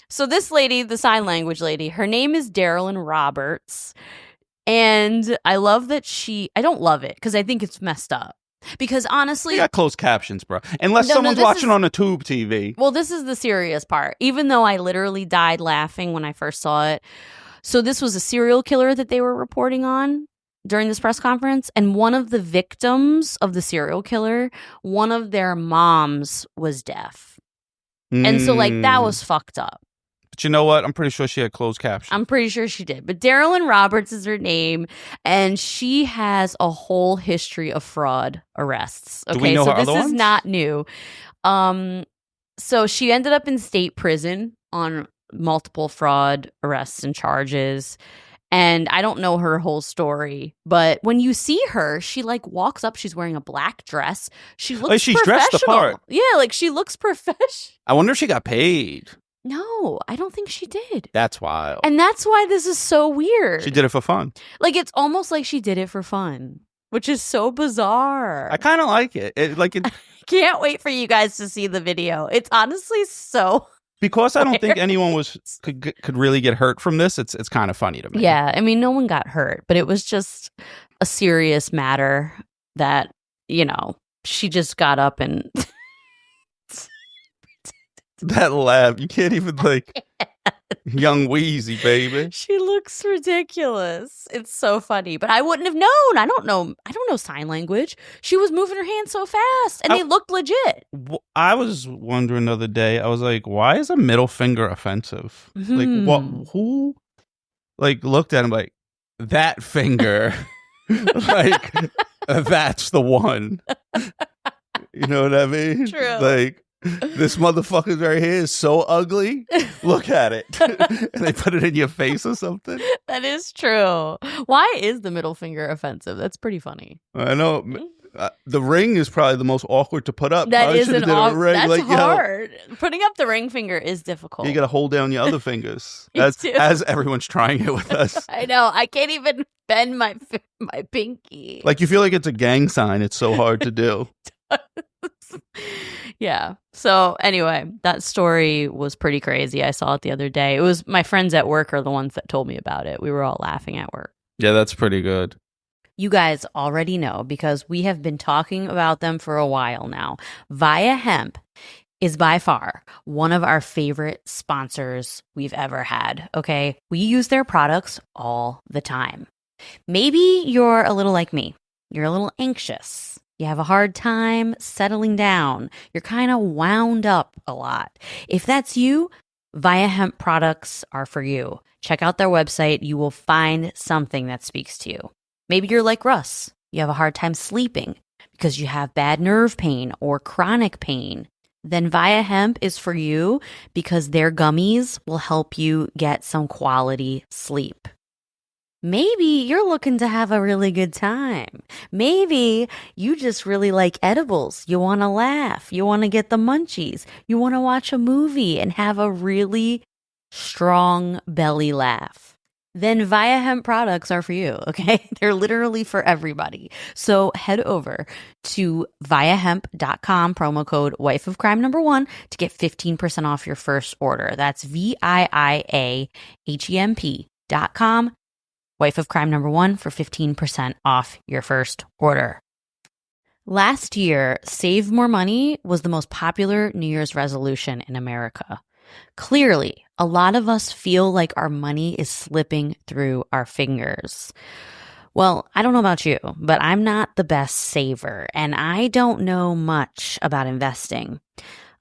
So this lady, the sign language lady, her name is Darylyn Roberts. And I love that I don't love it because I think it's messed up. Because honestly,
you got closed captions, bro. Unless someone's watching on a tube TV.
Well, this is the serious part. Even though I literally died laughing when I first saw it. So this was a serial killer that they were reporting on during this press conference. And one of the victims of the serial killer, one of their moms was deaf. And so like that was fucked up.
But you know what? I'm pretty sure she had closed captions.
I'm pretty sure she did. But Darylyn Roberts is her name, and she has a whole history of fraud arrests. Okay,
do we know
so
her
this
other
is
ones?
not new. So she ended up in state prison on multiple fraud arrests and charges. And I don't know her whole story, but when you see her, she like walks up. She's wearing a black dress. She looks
she's dressed the part.
Yeah, like she looks professional.
I wonder if she got paid.
No, I don't think she did.
That's wild.
And that's why this is so weird.
She did it for fun.
Like, it's almost like she did it for fun, which is so bizarre.
I kind of like it.
I can't wait for you guys to see the video. It's honestly so
because I don't think anyone could really get hurt from this. It's kind of funny to me.
Yeah, I mean, no one got hurt, but it was just a serious matter that, you know, she just got up and...
That laugh, you can't even like young Wheezy, baby.
She looks ridiculous. It's so funny, but I wouldn't have known. I don't know sign language. She was moving her hands so fast, and they looked legit.
I was wondering the other day. I was like, why is a middle finger offensive? Like, what? Who? Like, looked at him like that finger. Like, that's the one. You know what I mean?
True.
Like. This motherfucker right here is so ugly. Look at it. And they put it in your face or something.
That is true. Why is the middle finger offensive? That's pretty funny.
I know. The ring is probably the most awkward to put up.
That is that's
like,
hard. Putting up the ring finger is difficult.
You got to hold down your other fingers as everyone's trying it with us.
I know. I can't even bend my pinky.
Like you feel like it's a gang sign. It's so hard to do.
Yeah. So anyway, that story was pretty crazy. I saw it the other day. It was my friends at work are the ones that told me about it. We were all laughing at work.
Yeah, that's pretty good.
You guys already know because we have been talking about them for a while now. Via Hemp is by far one of our favorite sponsors we've ever had. Okay. We use their products all the time. Maybe you're a little like me. You're a little anxious. You have a hard time settling down. You're kind of wound up a lot. If that's you, Via Hemp products are for you. Check out their website. You will find something that speaks to you. Maybe you're like Russ. You have a hard time sleeping because you have bad nerve pain or chronic pain. Then Via Hemp is for you because their gummies will help you get some quality sleep. Maybe you're looking to have a really good time. Maybe you just really like edibles. You want to laugh. You want to get the munchies. You want to watch a movie and have a really strong belly laugh. Then Via Hemp products are for you, okay? They're literally for everybody. So head over to viahemp.com, promo code wifeofcrime1 to get 15% off your first order. That's VIIAHEMP.com, wifeofcrime1 for 15% off your first order. Last year, Save More Money was the most popular New Year's resolution in America. Clearly, a lot of us feel like our money is slipping through our fingers. Well, I don't know about you, but I'm not the best saver, and I don't know much about investing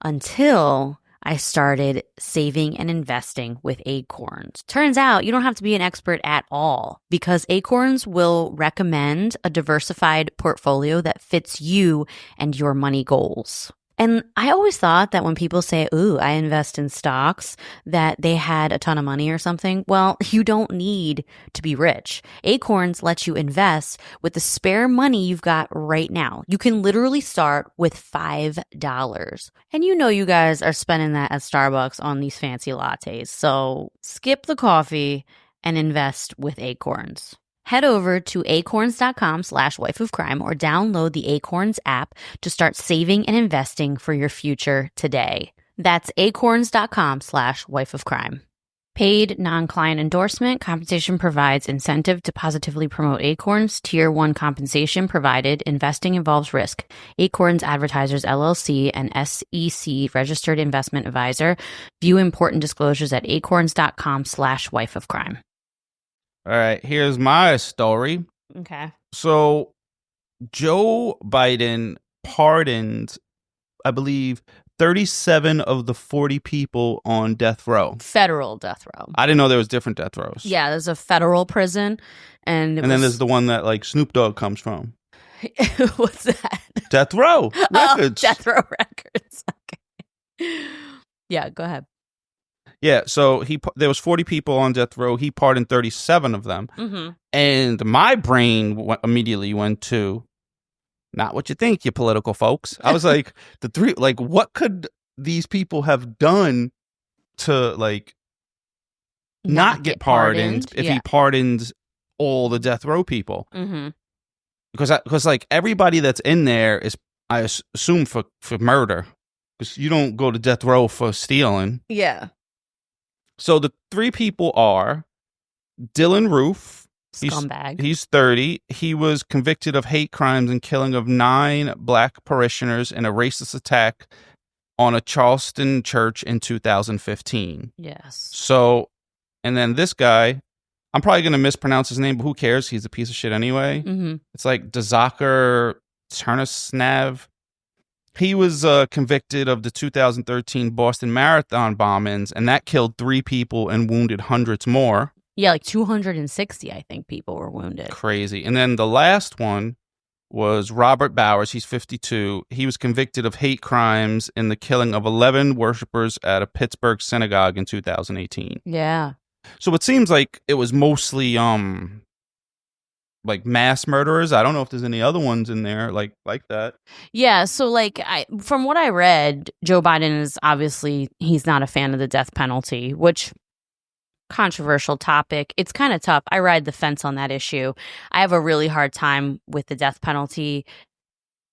until I started saving and investing with Acorns. Turns out you don't have to be an expert at all because Acorns will recommend a diversified portfolio that fits you and your money goals. And I always thought that when people say, ooh, I invest in stocks, that they had a ton of money or something. Well, you don't need to be rich. Acorns lets you invest with the spare money you've got right now. You can literally start with $5. And you know you guys are spending that at Starbucks on these fancy lattes. So skip the coffee and invest with Acorns. Head over to acorns.com/wifeofcrime or download the Acorns app to start saving and investing for your future today. That's acorns.com/wifeofcrime. Paid non-client endorsement. Compensation provides incentive to positively promote Acorns. Tier 1 compensation provided. Investing involves risk. Acorns Advertisers LLC, an SEC registered investment advisor. View important disclosures at acorns.com/wifeofcrime.
All right, here's my story.
Okay.
So Joe Biden pardoned, I believe, 37 of the 40 people on death row.
Federal death row.
I didn't know there was different death rows.
Yeah, there's a federal prison. And
then there's the one that like Snoop Dogg comes from.
What's that?
Death Row Records.
Oh, Death Row Records. Okay. Yeah, go ahead.
Yeah, so there was 40 people on death row. He pardoned 37 of them.
Mm-hmm.
And my brain immediately went to, not what you think, you political folks. I was like, what could these people have done to, like, not get pardoned if he pardoned all the death row people?
Mm-hmm.
Because like, everybody that's in there is, I assume, for murder. Because you don't go to death row for stealing.
Yeah.
So the 3 people are Dylan Roof.
Scumbag.
He's 30. He was convicted of hate crimes and killing of 9 black parishioners in a racist attack on a Charleston church in 2015.
Yes.
So, and then this guy, I'm probably going to mispronounce his name, but who cares? He's a piece of shit anyway.
Mm-hmm.
It's like Dzakar Turnasnav. He was convicted of the 2013 Boston Marathon bombings, and that killed 3 people and wounded hundreds more.
Yeah, like 260, I think, people were wounded.
Crazy. And then the last one was Robert Bowers. He's 52. He was convicted of hate crimes in the killing of 11 worshipers at a Pittsburgh synagogue in 2018.
Yeah.
So it seems like it was mostly like mass murderers. I don't know if there's any other ones in there like that.
Yeah, so like from what I read, Joe Biden is obviously, he's not a fan of the death penalty, which controversial topic. It's kind of tough. I ride the fence on that issue. I have a really hard time with the death penalty.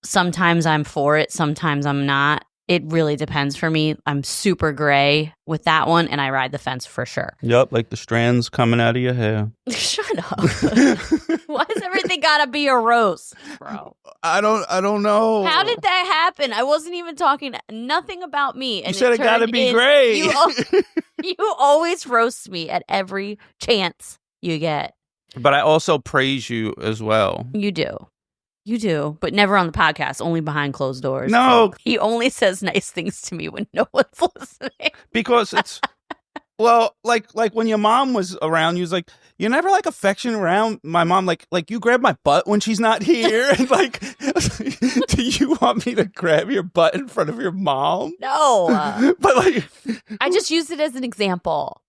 Sometimes I'm for it, sometimes I'm not. It really depends for me. I'm super gray with that one, and I ride the fence for sure.
Yep, like the strands coming out of your hair.
Shut up. Why does everything gotta be a roast, bro?
I don't know.
How did that happen? I wasn't even talking nothing about me. And
you said it gotta be gray.
You always roast me at every chance you get.
But I also praise you as well.
You do. You do, but never on the podcast, only behind closed doors.
No.
He only says nice things to me when no one's listening.
Because Well, like when your mom was around, you was like, you're never like affectionate around my mom. Like you grab my butt when she's not here, and like, do you want me to grab your butt in front of your mom?
No,
but like,
I just used it as an example.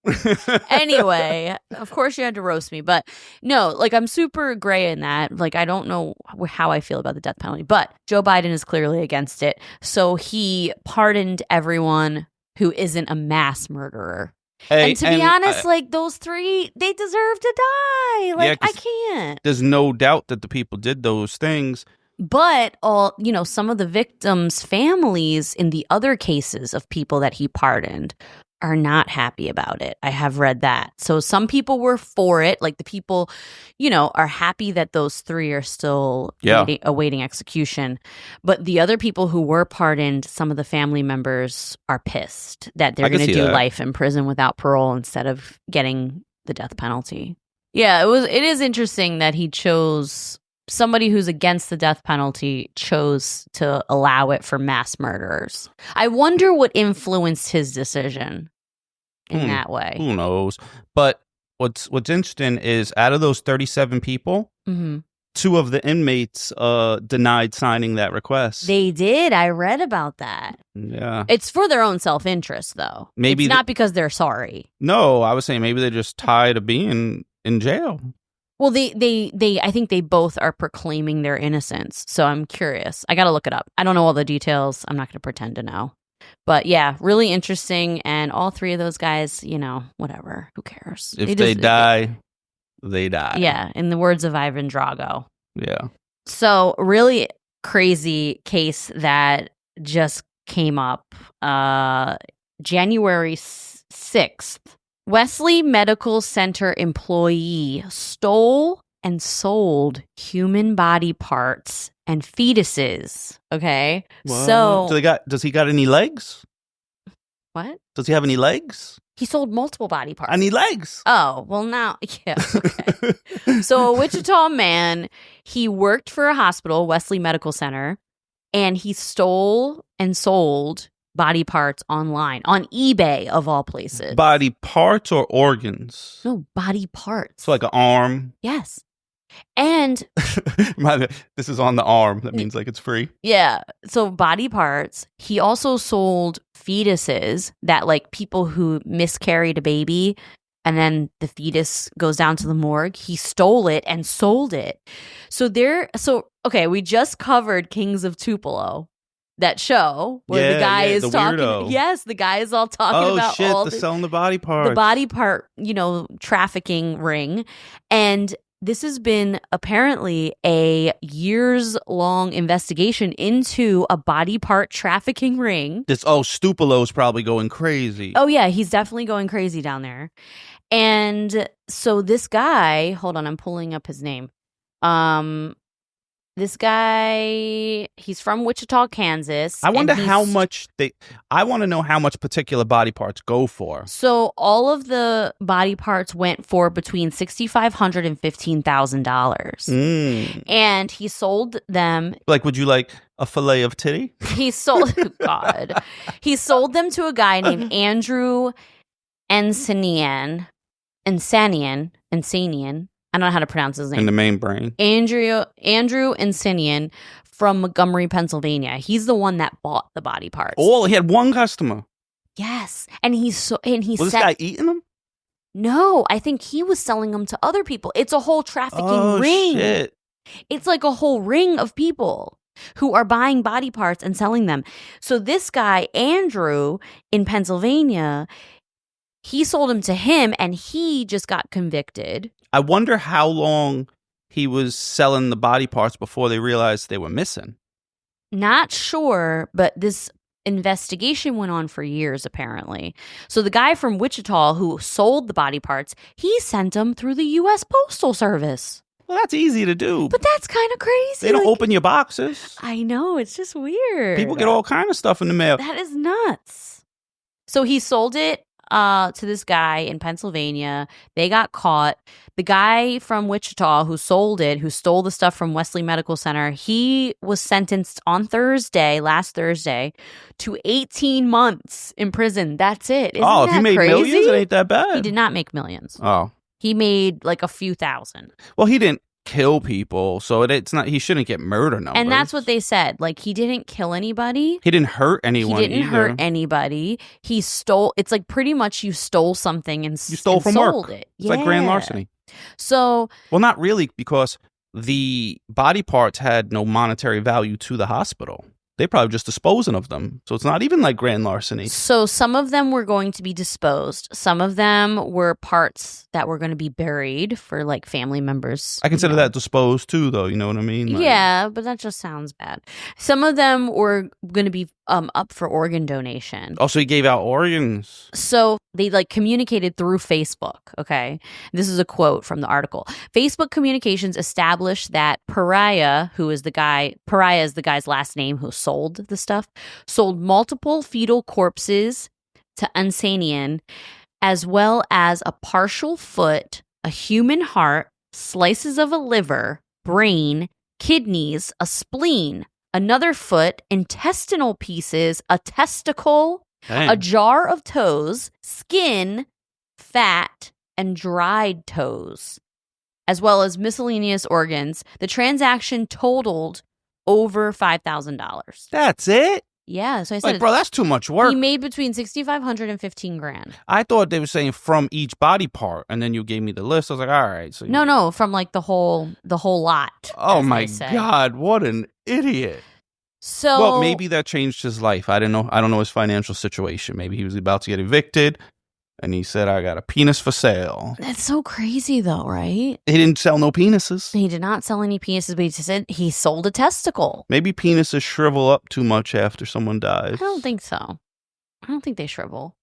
Anyway, of course you had to roast me, but no, like I'm super gray in that. Like I don't know how I feel about the death penalty, but Joe Biden is clearly against it. So he pardoned everyone who isn't a mass murderer.
hey,
and to be honest, like those three, they deserve to die. Like I can't.
There's no doubt that the people did those things.
But some of the victims' families in the other cases of people that he pardoned are not happy about it. I have read that. So some people were for it. Like the people, are happy that those three are still awaiting execution. But the other people who were pardoned, some of the family members are pissed that they're going to do life in prison without parole instead of getting the death penalty. Yeah, it is interesting that he chose somebody who's against the death penalty chose to allow it for mass murderers. I wonder what influenced his decision in that way.
Who knows? But what's interesting is out of those 37 people, 2 of the inmates denied signing that request.
They did. I read about that.
Yeah.
It's for their own self-interest, though. Maybe it's not because they're sorry.
No, I was saying maybe they're just tired of being in jail.
Well, I think they both are proclaiming their innocence. So I'm curious. I got to look it up. I don't know all the details. I'm not going to pretend to know. But yeah, really interesting. And all 3 of those guys, whatever. Who cares?
If they die, they die.
Yeah. In the words of Ivan Drago.
Yeah.
So really crazy case that just came up January 6th. Wesley Medical Center employee stole and sold human body parts and fetuses. Okay.
What?
So
does he got any legs?
What?
Does he have any legs?
He sold multiple body parts.
I need legs.
Oh, well now, yeah. Okay. So a Wichita man, he worked for a hospital, Wesley Medical Center, and he stole and sold body parts online on eBay of all places.
Body parts or organs?
No, body parts.
So like an arm?
Yes. And
this is on the arm. That means like it's free.
Yeah. So body parts. He also sold fetuses that like people who miscarried a baby and then the fetus goes down to the morgue. He stole it and sold it. Okay, we just covered Kings of Tupelo. That show where the guy is talking.
Weirdo.
Yes, the guy is all talking about all
selling the body parts.
The body part, trafficking ring. And this has been apparently a years-long investigation into a body part trafficking ring.
Stupilo's probably going crazy.
Oh, yeah, he's definitely going crazy down there. And so this guy, hold on, I'm pulling up his name. This guy, he's from Wichita, Kansas.
I wonder how much I want to know how much particular body parts go for.
So all of the body parts went for between $6,500 and $15,000. And he sold them.
Like, would you like a fillet of titty?
He sold, God. He sold them to a guy named Andrew Ensanian. I don't know how to pronounce his name.
In the main brain.
Andrew Ensanian from Montgomery, Pennsylvania. He's the one that bought the body parts.
Oh, he had one customer.
Yes. And was
this guy eating them?
No, I think he was selling them to other people. It's a whole trafficking ring.
Shit.
It's like a whole ring of people who are buying body parts and selling them. So this guy, Andrew, in Pennsylvania, he sold them to him and he just got convicted.
I wonder how long he was selling the body parts before they realized they were missing.
Not sure, but this investigation went on for years, apparently. So the guy from Wichita who sold the body parts, he sent them through the U.S. Postal Service.
Well, that's easy to do.
But that's kind of crazy.
They don't open your boxes.
I know. It's just weird.
People get all kind of stuff in the mail.
That is nuts. So he sold it to this guy in Pennsylvania. They got caught. The guy from Wichita who stole the stuff from Wesley Medical Center, he was sentenced on last Thursday, to 18 months in prison. That's it. Isn't
if
that
he made
crazy?
millions, it ain't that bad.
He did not make millions.
Oh.
He made like a few thousand.
Well, he didn't kill people, so it's not. He shouldn't get murder numbers.
And that's what they said. Like, he didn't kill anybody.
He didn't hurt anyone.
He didn't
either.
hurt anybody. He stole. It's like pretty much you stole something and
you stole from
sold
work.
it.
It's like grand larceny.
So,
well, not really, because the body parts had no monetary value to the hospital. They probably just disposing of them. So it's not even like grand larceny.
So some of them were going to be disposed. Some of them were parts that were going to be buried for like family members.
I consider that disposed too, though. You know what I mean? Like,
yeah, but that just sounds bad. Some of them were going to be up for organ donation.
Oh, so he gave out organs.
So they like communicated through Facebook. Okay. This is a quote from the article. Facebook Communications established that Pariah is the guy's last name who sold the stuff, sold multiple fetal corpses to Unsanian, as well as a partial foot, a human heart, slices of a liver, brain, kidneys, a spleen, another foot, intestinal pieces, a testicle, a jar of toes, skin, fat, and dried toes, as well as miscellaneous organs. The transaction totaled over $5,000.
That's it?
Yeah, so I said,
like, bro, that's too much work.
He made between $6,500 and $15,000.
I thought they were saying from each body part, and then you gave me the list. I was like, all right. So
no, from like the whole lot.
Oh my God, what an idiot!
So,
well, maybe that changed his life. I don't know his financial situation. Maybe he was about to get evicted, and he said, "I got a penis for sale."
That's so crazy, though, right?
He didn't sell no penises.
He did not sell any penises, but he said he sold a testicle.
Maybe penises shrivel up too much after someone dies.
I don't think so. I don't think they shrivel.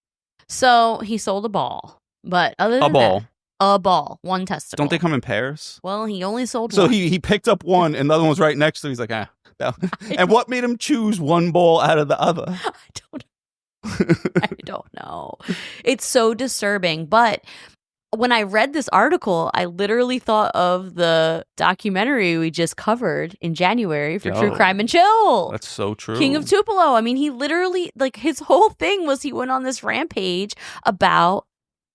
So he sold a ball, but other than a ball, one testicle.
Don't they come in pairs?
Well, he only sold
so
one.
So he picked up one, and the other one was right next to him. He's like, And what made him choose one ball out of the other?
I don't know. It's so disturbing. But when I read this article, I literally thought of the documentary we just covered in January for True Crime and Chill.
That's so true.
King of Tupelo. I mean, he literally, like, his whole thing was he went on this rampage about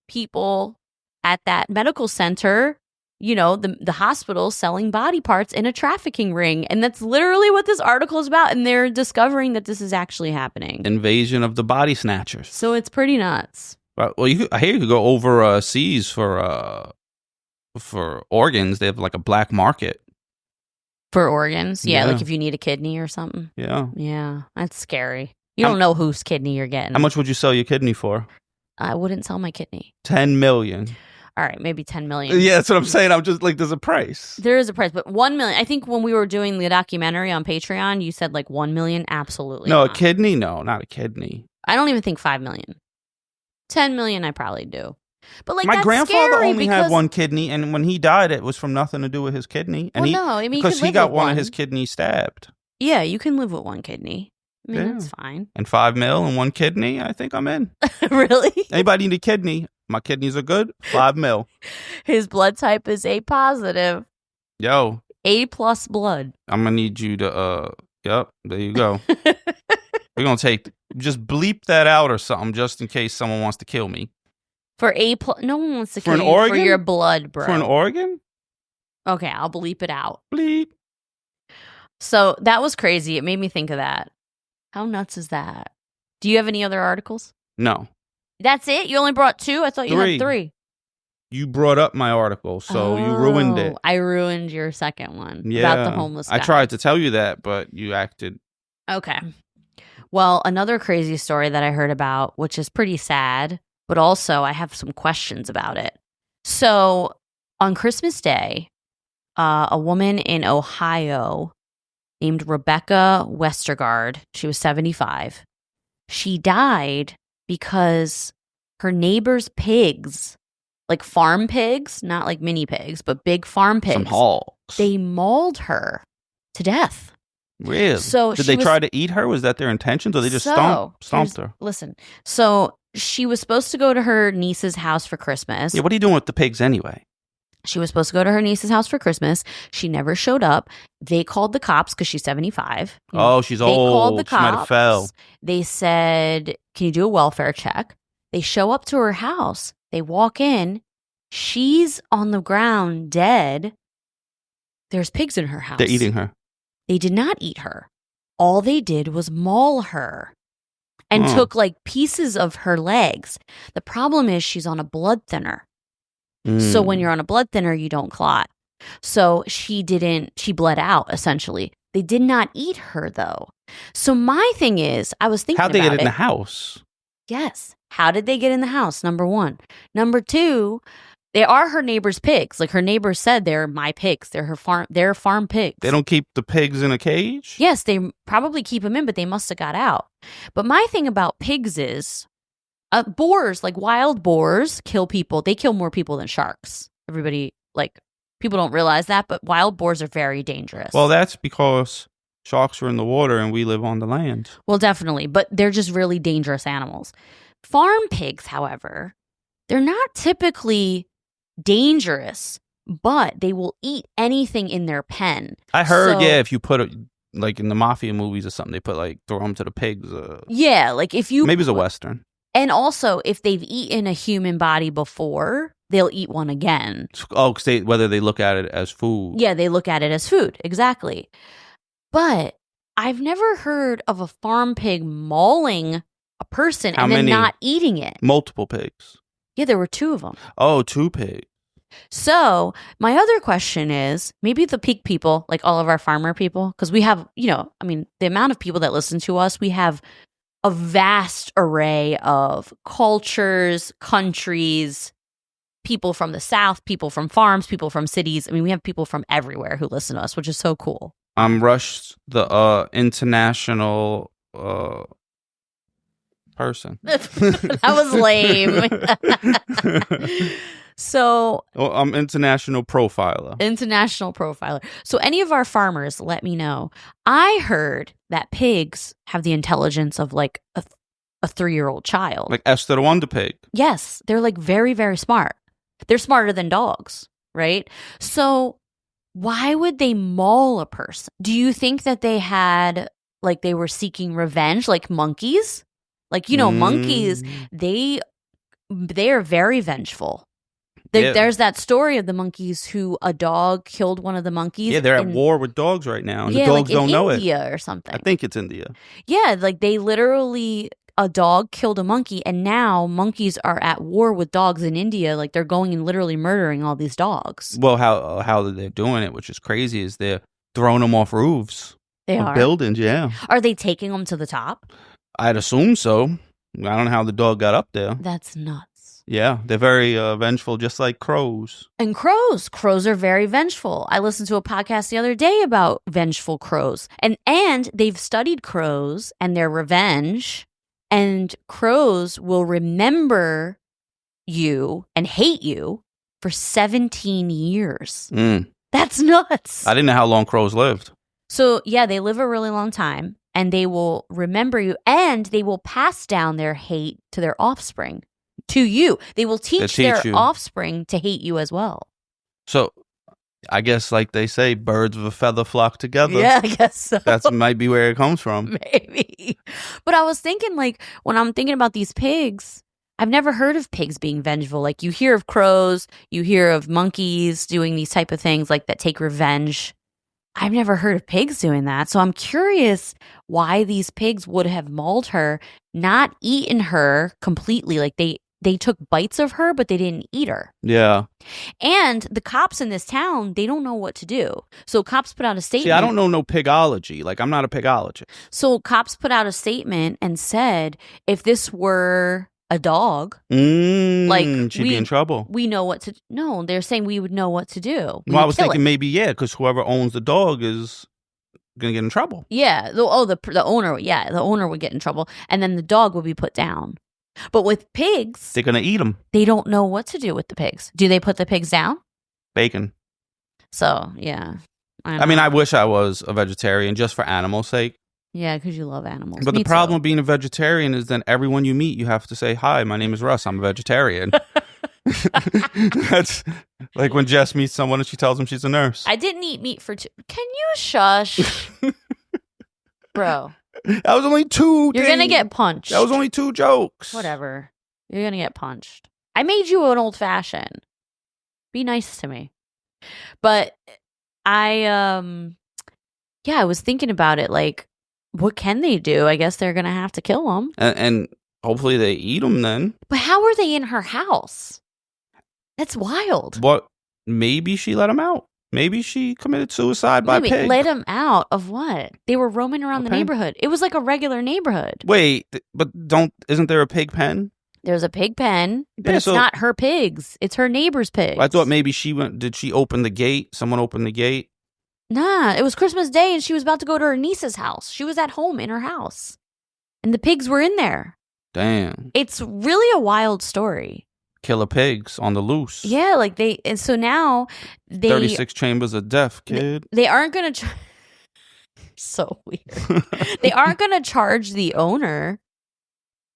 people at that medical center, you know, the hospital selling body parts in a trafficking ring. And that's literally what this article is about. And they're discovering that this is actually happening.
Invasion of the body snatchers.
So it's pretty nuts.
Well, I hear you could go overseas for organs. They have like a black market.
For organs? Yeah, like if you need a kidney or something.
Yeah.
Yeah, that's scary. You don't know whose kidney you're getting.
How much would you sell your kidney for?
I wouldn't sell my kidney.
10 million.
All right, maybe 10 million.
Yeah, that's what I'm saying. I'm just like, there's a price.
There is a price, but 1 million. I think when we were doing the documentary on Patreon, you said like 1 million. Absolutely
no,
not.
A kidney? No, not a kidney.
I don't even think 5 million. 10 million, I probably do. But like,
my
that's
grandfather
scary
only had one kidney, and when he died, it was from nothing to do with his kidney. And because he got one of his kidneys stabbed.
Yeah, you can live with one kidney. I mean, that's fine.
And 5 mil and one kidney, I think I'm in.
Really?
Anybody need a kidney? My kidneys are good. 5 mil.
His blood type is A positive.
Yo.
A plus blood.
I'm gonna need you to yep, there you go. We're gonna just bleep that out or something just in case someone wants to kill me.
For A plus, no one wants to
for
kill
an
you
organ?
for your blood, bro.
For an organ?
Okay, I'll bleep it out.
Bleep.
So that was crazy. It made me think of that. How nuts is that? Do you have any other articles?
No.
That's it? You only brought 2? I thought you had 3.
You brought up my article, so you ruined it.
I ruined your second one
about
the homeless guy.
I tried to tell you that, but you acted.
Okay. Well, another crazy story that I heard about, which is pretty sad, but also I have some questions about it. So on Christmas Day, a woman in Ohio named Rebecca Westergaard, she was 75. She died because her neighbor's pigs, like farm pigs, not like mini pigs, but big farm pigs,
some hogs,
they mauled her to death.
Really?
So
did they try to eat her? Was that their intentions, or they just stomped her?
Listen, so she was supposed to go to her niece's house for Christmas.
Yeah, what are you doing with the pigs anyway?
She was supposed to go to her niece's house for Christmas. She never showed up. They called the cops because she's 75.
Oh, she's
they
old.
Called the
She might have
cops.
fell.
They said, can you do a welfare check? They show up to her house. They walk in. She's on the ground, dead. There's pigs in her house.
They're eating her.
They did not eat her. All they did was maul her and took like pieces of her legs. The problem is she's on a blood thinner. So when you're on a blood thinner, you don't clot. So she bled out essentially. They did not eat her though. So my thing is, I was thinking
how'd they
about
get in
it.
the house?
Yes. How did they get in the house? Number one. Number two, they are her neighbor's pigs. Like her neighbor said, they're my pigs. They're her farm. They're farm pigs.
They don't keep the pigs in a cage?
Yes, they probably keep them in, but they must have got out. But my thing about pigs is boars, like wild boars, kill people. They kill more people than sharks. Everybody, like, people don't realize that, but wild boars are very dangerous.
Well, that's because sharks are in the water and we live on the land.
Well, definitely, but they're just really dangerous animals. Farm pigs, however, they're not typically dangerous, but they will eat anything in their pen.
I heard, if you put it, like in the mafia movies or something, they put like, throw them to the pigs.
Yeah, like if you...
Maybe it's a Western.
And also, if they've eaten a human body before, they'll eat one again.
Oh, whether they look at it as food.
Yeah, they look at it as food. Exactly. But I've never heard of a farm pig mauling a person and then not eating it.
Multiple pigs.
Yeah, there were 2 of them.
Oh, 2 pigs.
So my other question is, maybe the pig people, like all of our farmer people, because we have, the amount of people that listen to us, we have a vast array of cultures, countries, people from the South, people from farms, people from cities. I mean, we have people from everywhere who listen to us, which is so cool.
I'm Rush, the international person.
That was lame. So,
I'm international profiler.
So any of our farmers, let me know. I heard that pigs have the intelligence of like a 3-year-old child.
Like Esther the Wonder Pig.
Yes, they're like very, very smart. They're smarter than dogs, right? So why would they maul a person? Do you think that they were seeking revenge like monkeys? Like, monkeys, they are very vengeful. There's that story of the monkeys who a dog killed one of the monkeys.
Yeah, they're at war with dogs right now, and the dogs
like
don't know it.
India or something.
I think it's India.
Yeah, like they literally, a dog killed a monkey, and now monkeys are at war with dogs in India. Like they're going and literally murdering all these dogs.
Well, how they're doing it, which is crazy, is they're throwing them off roofs.
They are
buildings. Yeah.
Are they taking them to the top?
I'd assume so. I don't know how the dog got up there.
That's nuts.
Yeah, they're very vengeful, just like crows.
And crows are very vengeful. I listened to a podcast the other day about vengeful crows. And they've studied crows and their revenge. And crows will remember you and hate you for 17 years. That's nuts.
I didn't know how long crows lived.
So, yeah, they live a really long time. And they will remember you. And they will pass down their hate to their offspring. To you. They will teach their offspring to hate you as well. So,
I guess, like they say, birds of a feather flock together.
Yeah, I guess so.
That might be where it comes from.
Maybe. But I was thinking, like, when I'm thinking about these pigs, I've never heard of pigs being vengeful. Like, you hear of crows, you hear of monkeys doing these type of things, like, that take revenge. I've never heard of pigs doing that. So I'm curious why these pigs would have mauled her, not eaten her completely. Like, they took bites of her, but they didn't eat her.
Yeah.
And the cops in this town, they don't know what to do. So cops put out a statement.
See, I don't know no pigology. Like, I'm not a pigologist.
So cops put out a statement and said, if this were a dog, like
she'd be in trouble.
We know what to. No, they're saying we would know what to do.
Well, I was thinking maybe because whoever owns the dog is gonna get in trouble.
Yeah. The owner. Yeah, the owner would get in trouble, and then the dog would be put down. But with pigs,
they're gonna eat them.
They don't know what to do with the pigs. Do they put the pigs down?
Bacon.
So yeah.
I mean, I wish I was a vegetarian just for animals' sake.
Yeah, because you love animals.
But
Me
the problem
too.
with being a vegetarian is then everyone you meet, you have to say, "Hi, my name is Russ. I'm a vegetarian." That's like when Jess meets someone and she tells them she's a nurse.
I didn't eat meat for 2. Can you shush? Bro.
That was only 2.
You're going to get punched.
That was only 2 jokes.
Whatever. You're going to get punched. I made you an old fashioned. Be nice to me. But I was thinking about it. Like, what can they do? I guess they're going to have to kill them.
And hopefully they eat them then.
But how are they in her house? That's wild.
What? Maybe she let him out. Maybe she committed suicide by pig.
Let them out of what? They were roaming around the
pen?
neighborhood. It was like a regular neighborhood.
Wait, but isn't there a pig pen?
There's a pig pen, but
Yeah,
it's not her pigs. It's her neighbor's pigs.
I thought maybe did she open the gate? Someone opened the gate?
Nah, it was Christmas Day and she was about to go to her niece's house. She was at home in her house. And the pigs were in there.
Damn.
It's really a wild story.
Killer pigs on the loose.
Yeah, like and so now
36 chambers of death, kid.
They aren't going to so weird. They aren't going to charge the owner.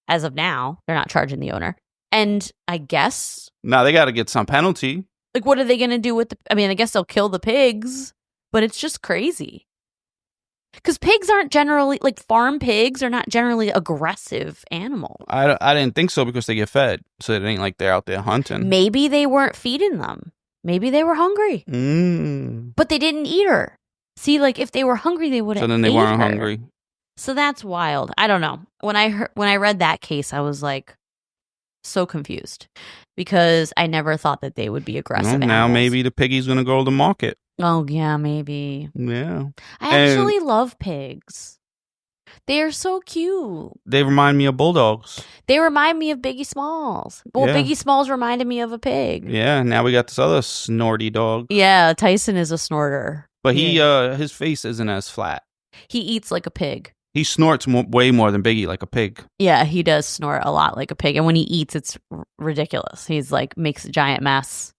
As of now, they're not charging the owner. And I guess
Now they got to get some penalty.
like what are they going to do with I guess they'll kill the pigs, but it's just crazy. Because pigs aren't generally, like farm pigs are not generally aggressive animals.
I didn't think so because they get fed. So it ain't like they're out there hunting.
Maybe they weren't feeding them. Maybe they were hungry. But they didn't eat her. See, like if they were hungry, they would have.
So then they weren't hungry.
So that's wild. I don't know. When I read that case, I was like so confused because I never thought that they would be aggressive.
Well, now maybe the piggy's going to go to the market.
Oh, yeah, maybe.
Yeah.
I actually love pigs. They are so cute.
They remind me of bulldogs.
They remind me of Biggie Smalls. Well,
Yeah.
Biggie Smalls reminded me of a pig.
Yeah, now we got this other snorty dog.
Yeah, Tyson is a snorter.
But his face isn't as flat.
He eats like a pig.
He snorts way more than Biggie, like a pig.
Yeah, he does snort a lot like a pig. And when he eats, it's ridiculous. He's like, makes a giant mess.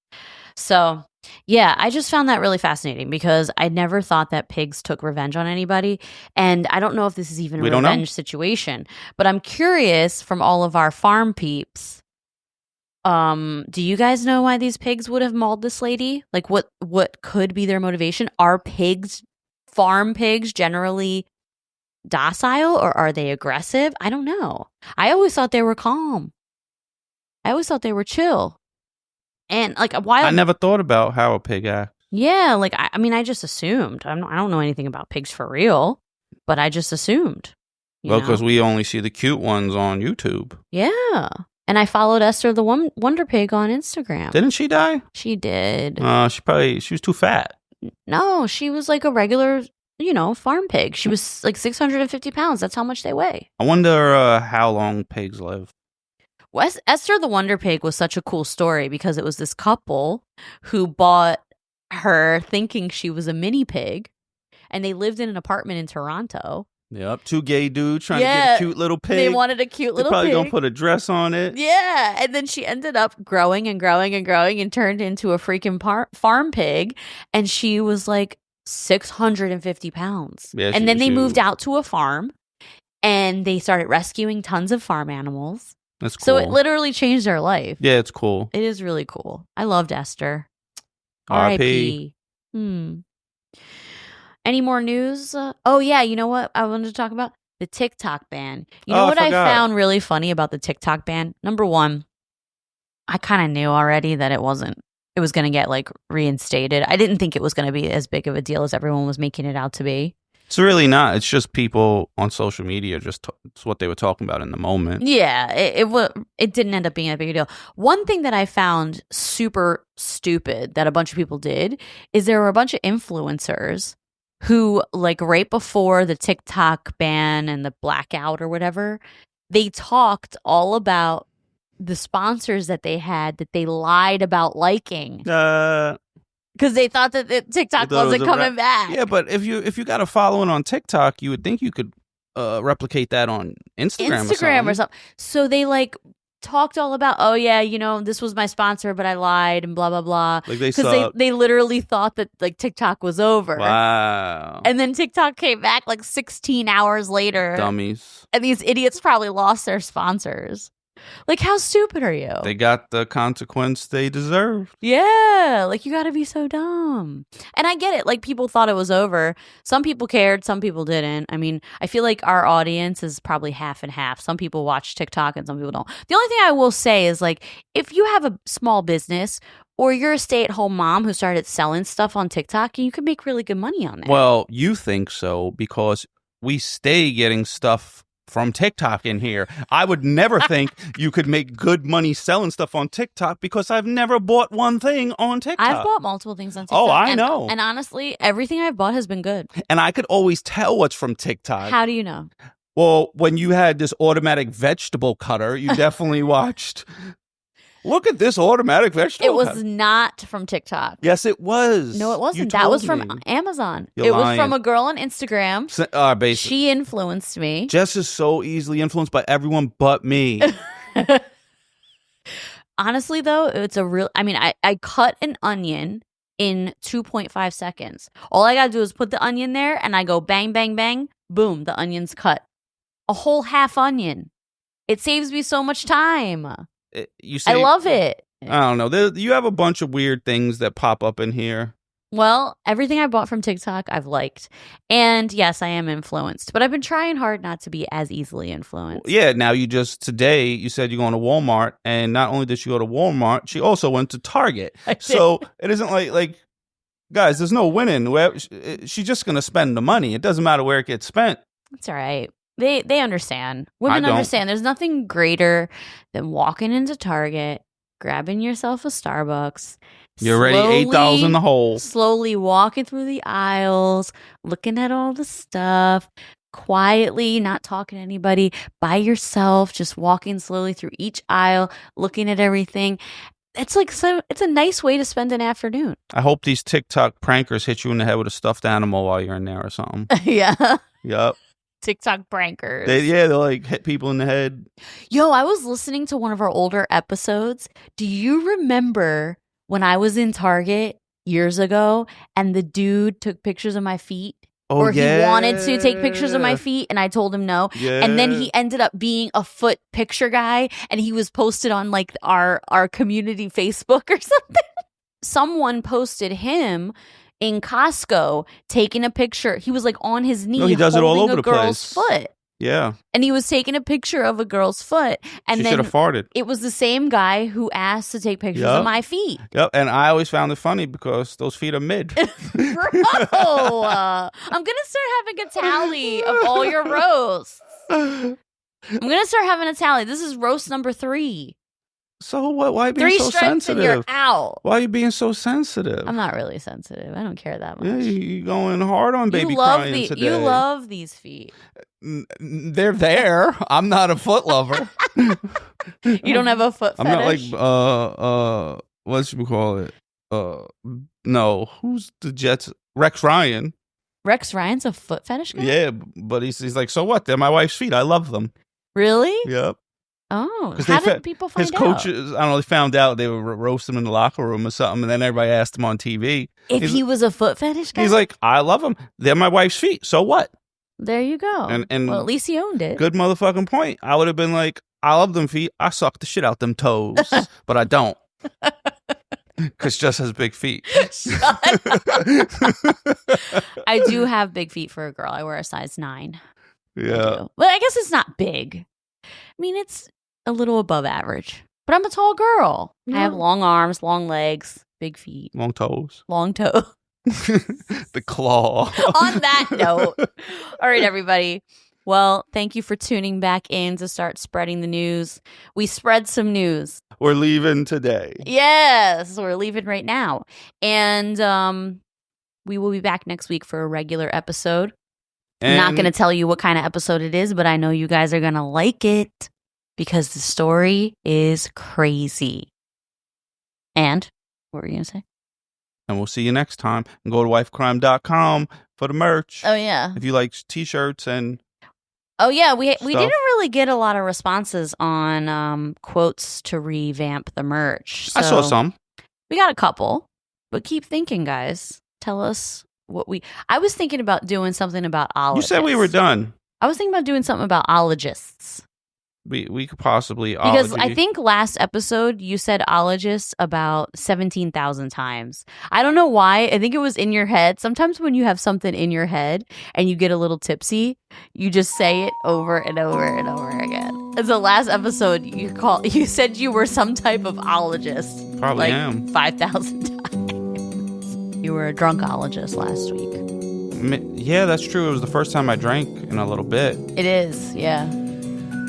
So, yeah, I just found that really fascinating because I never thought that pigs took revenge on anybody. And I don't know if this is even a revenge situation, but I'm curious from all of our farm peeps. Do you guys know why these pigs would have mauled this lady? Like what could be their motivation? Are farm pigs generally docile or are they aggressive? I don't know. I always thought they were calm. I always thought they were chill. And like a while,
I never thought about how a pig acts.
Yeah, like I just assumed. I don't know anything about pigs for real, but I just assumed.
Well, because we only see the cute ones on YouTube.
Yeah, and I followed Esther the Wonder Pig on Instagram.
Didn't she die?
She did.
She was too fat.
No, she was like a regular, farm pig. She was like 650 pounds. That's how much they weigh.
I wonder how long pigs live.
Esther the Wonder Pig was such a cool story because it was this couple who bought her thinking she was a mini pig, and they lived in an apartment in Toronto.
Yep, 2 gay dudes trying to get a cute little pig.
They wanted a cute little pig.
They're probably going to put a dress on it.
Yeah, and then she ended up growing and growing and growing and turned into a freaking farm pig, and she was like 650 pounds.
Yeah,
and then they moved out to a farm, and they started rescuing tons of farm animals.
That's cool.
So it literally changed their life.
Yeah, it's cool.
It is really cool. I loved Esther.
R.I.P.
Any more news? Oh, yeah. You know what I wanted to talk about? The TikTok ban. You know what I found really funny about the TikTok ban? Number one, I kind of knew already that it was going to get like reinstated. I didn't think it was going to be as big of a deal as everyone was making it out to be.
It's really not. It's just people on social media. It's what they were talking about in the moment.
Yeah, it didn't end up being a big deal. One thing that I found super stupid that a bunch of people did is there were a bunch of influencers who, like right before the TikTok ban and the blackout or whatever, they talked all about the sponsors that they had that they lied about liking. Because they thought that TikTok wasn't coming back.
Yeah, but if you got a following on TikTok, you would think you could replicate that on Instagram or something.
So they like talked all about, oh yeah, this was my sponsor, but I lied and blah blah blah.
Like they
because they literally thought that like TikTok was over.
Wow.
And then TikTok came back like 16 hours later.
Dummies.
And these idiots probably lost their sponsors. Like, how stupid are you?
They got the consequence they deserved.
Yeah, like you gotta be so dumb. And I get it, like people thought it was over. Some people cared, some people didn't. I mean, I feel like our audience is probably half and half. Some people watch TikTok and some people don't. The only thing I will say is like, if you have a small business or you're a stay-at-home mom who started selling stuff on TikTok, you can make really good money on that.
Well, you think so because we stay getting stuff from TikTok in here. I would never think you could make good money selling stuff on TikTok because I've never bought one thing on TikTok.
I've bought multiple things on TikTok.
Oh, I know.
And honestly, everything I've bought has been good.
And I could always tell what's from TikTok.
How do you know?
Well, when you had this automatic vegetable cutter, you definitely watched. Look at this automatic vegetable cutter.
It was not from TikTok.
Yes, it was.
No, it wasn't.
You
That was
told
from
me.
Amazon.
You're
It
lying.
was from a girl on Instagram.
Basically.
She influenced me.
Jess is so easily influenced by everyone but me.
Honestly, though, it's a real... I mean, I cut an onion in 2.5 seconds. All I gotta do is put the onion there, and I go bang, bang, bang. Boom, the onion's cut. A whole half onion. It saves me so much time.
You say,
I love it.
I don't know. You have a bunch of weird things that pop up in here.
Well, everything I bought from TikTok, I've liked. And yes, I am influenced. But I've been trying hard not to be as easily influenced.
Yeah, now today, you said you're going to Walmart. And not only did she go to Walmart, she also went to Target. So it isn't like, guys, there's no winning. She's just going to spend the money. It doesn't matter where it gets spent.
It's all right. They understand. Women
I don't.
understand. There's nothing greater than walking into Target, grabbing yourself a Starbucks.
You're already $8 in the hole.
Slowly walking through the aisles, looking at all the stuff, quietly, not talking to anybody, by yourself, just walking slowly through each aisle, looking at everything. It's a nice way to spend an afternoon.
I hope these TikTok prankers hit you in the head with a stuffed animal while you're in there or something.
Yeah.
Yep.
TikTok prankers.
They like hit people in the head.
Yo, I was listening to one of our older episodes. Do you remember when I was in Target years ago and the dude took pictures of my feet?
Oh,
or
yeah.
he wanted to take pictures of my feet and I told him no.
Yeah.
And then he ended up being a foot picture guy and he was posted on like our community Facebook or something. Someone posted him in Costco taking a picture. He was like on his knee
he does it all over
a
the
girl's
place.
foot.
Yeah.
And he was taking a picture of a girl's foot. And
She
then
should have farted.
it was the same guy who asked to take pictures
Yep.
of my feet.
Yep. And I always found it funny because those feet are mid.
Bro, I'm going to start having a tally of all your roasts. I'm going to start having a tally. This is roast number 3.
So what? Why are you being
3
so
strikes
sensitive?
and you're out.
Why are you being so sensitive?
I'm not really sensitive. I don't care that much.
Yeah, you going hard on baby crying today.
You love these feet.
They're there. I'm not a foot lover.
You don't have a foot
I'm
fetish?
not like what should we call it? No, who's the Jets? Rex Ryan.
Rex Ryan's a foot fetish guy?
Yeah, but he's like, so what? They're my wife's feet. I love them.
Really?
Yep.
Oh,
'Cause
how did people find
his
out?
coaches, I don't know, they found out they were roasting him in the locker room or something, and then everybody asked him on TV.
If he was a foot fetish guy?
He's like, I love them. They're my wife's feet. So what?
There you go.
And
well, at least he owned it.
Good motherfucking point. I would have been like, I love them feet. I suck the shit out them toes, but I don't. Because Jess has big feet.
I do have big feet for a girl. I wear a size 9.
Yeah.
Well, I guess it's not big. I mean, it's a little above average. But I'm a tall girl.
Yeah.
I have long arms, long legs, big feet,
Long toes.
long toes.
The claw.
On that note. All right, everybody. Well, thank you for tuning back in to start spreading the news. We spread some news.
We're leaving today.
Yes, we're leaving right now. And we will be back next week for a regular episode. I'm not going to tell you what kind of episode it is, but I know you guys are going to like it because the story is crazy. And what were you going to say?
And we'll see you next time. And go to wifecrime.com for the merch.
Oh, yeah.
If you like t-shirts and
Oh, yeah. We didn't really really get a lot of responses on quotes to revamp the merch.
I saw some.
We got a couple, but keep thinking, guys. Tell us I was thinking about doing something about ologists.
You said we were done.
I was thinking about doing something about ologists.
We could possibly
because I think last episode you said ologist about 17,000 times. I don't know why. I think it was in your head. Sometimes when you have something in your head and you get a little tipsy, you just say it over and over and over again. And the last episode you said you were some type of ologist.
Probably am
5,000 times. You were a drunkologist last week.
Yeah, that's true. It was the first time I drank in a little bit.
It is, yeah.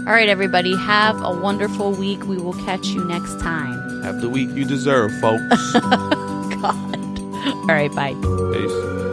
All right, everybody, have a wonderful week. We will catch you next time.
Have the week you deserve, folks.
God. All right, bye.
Peace.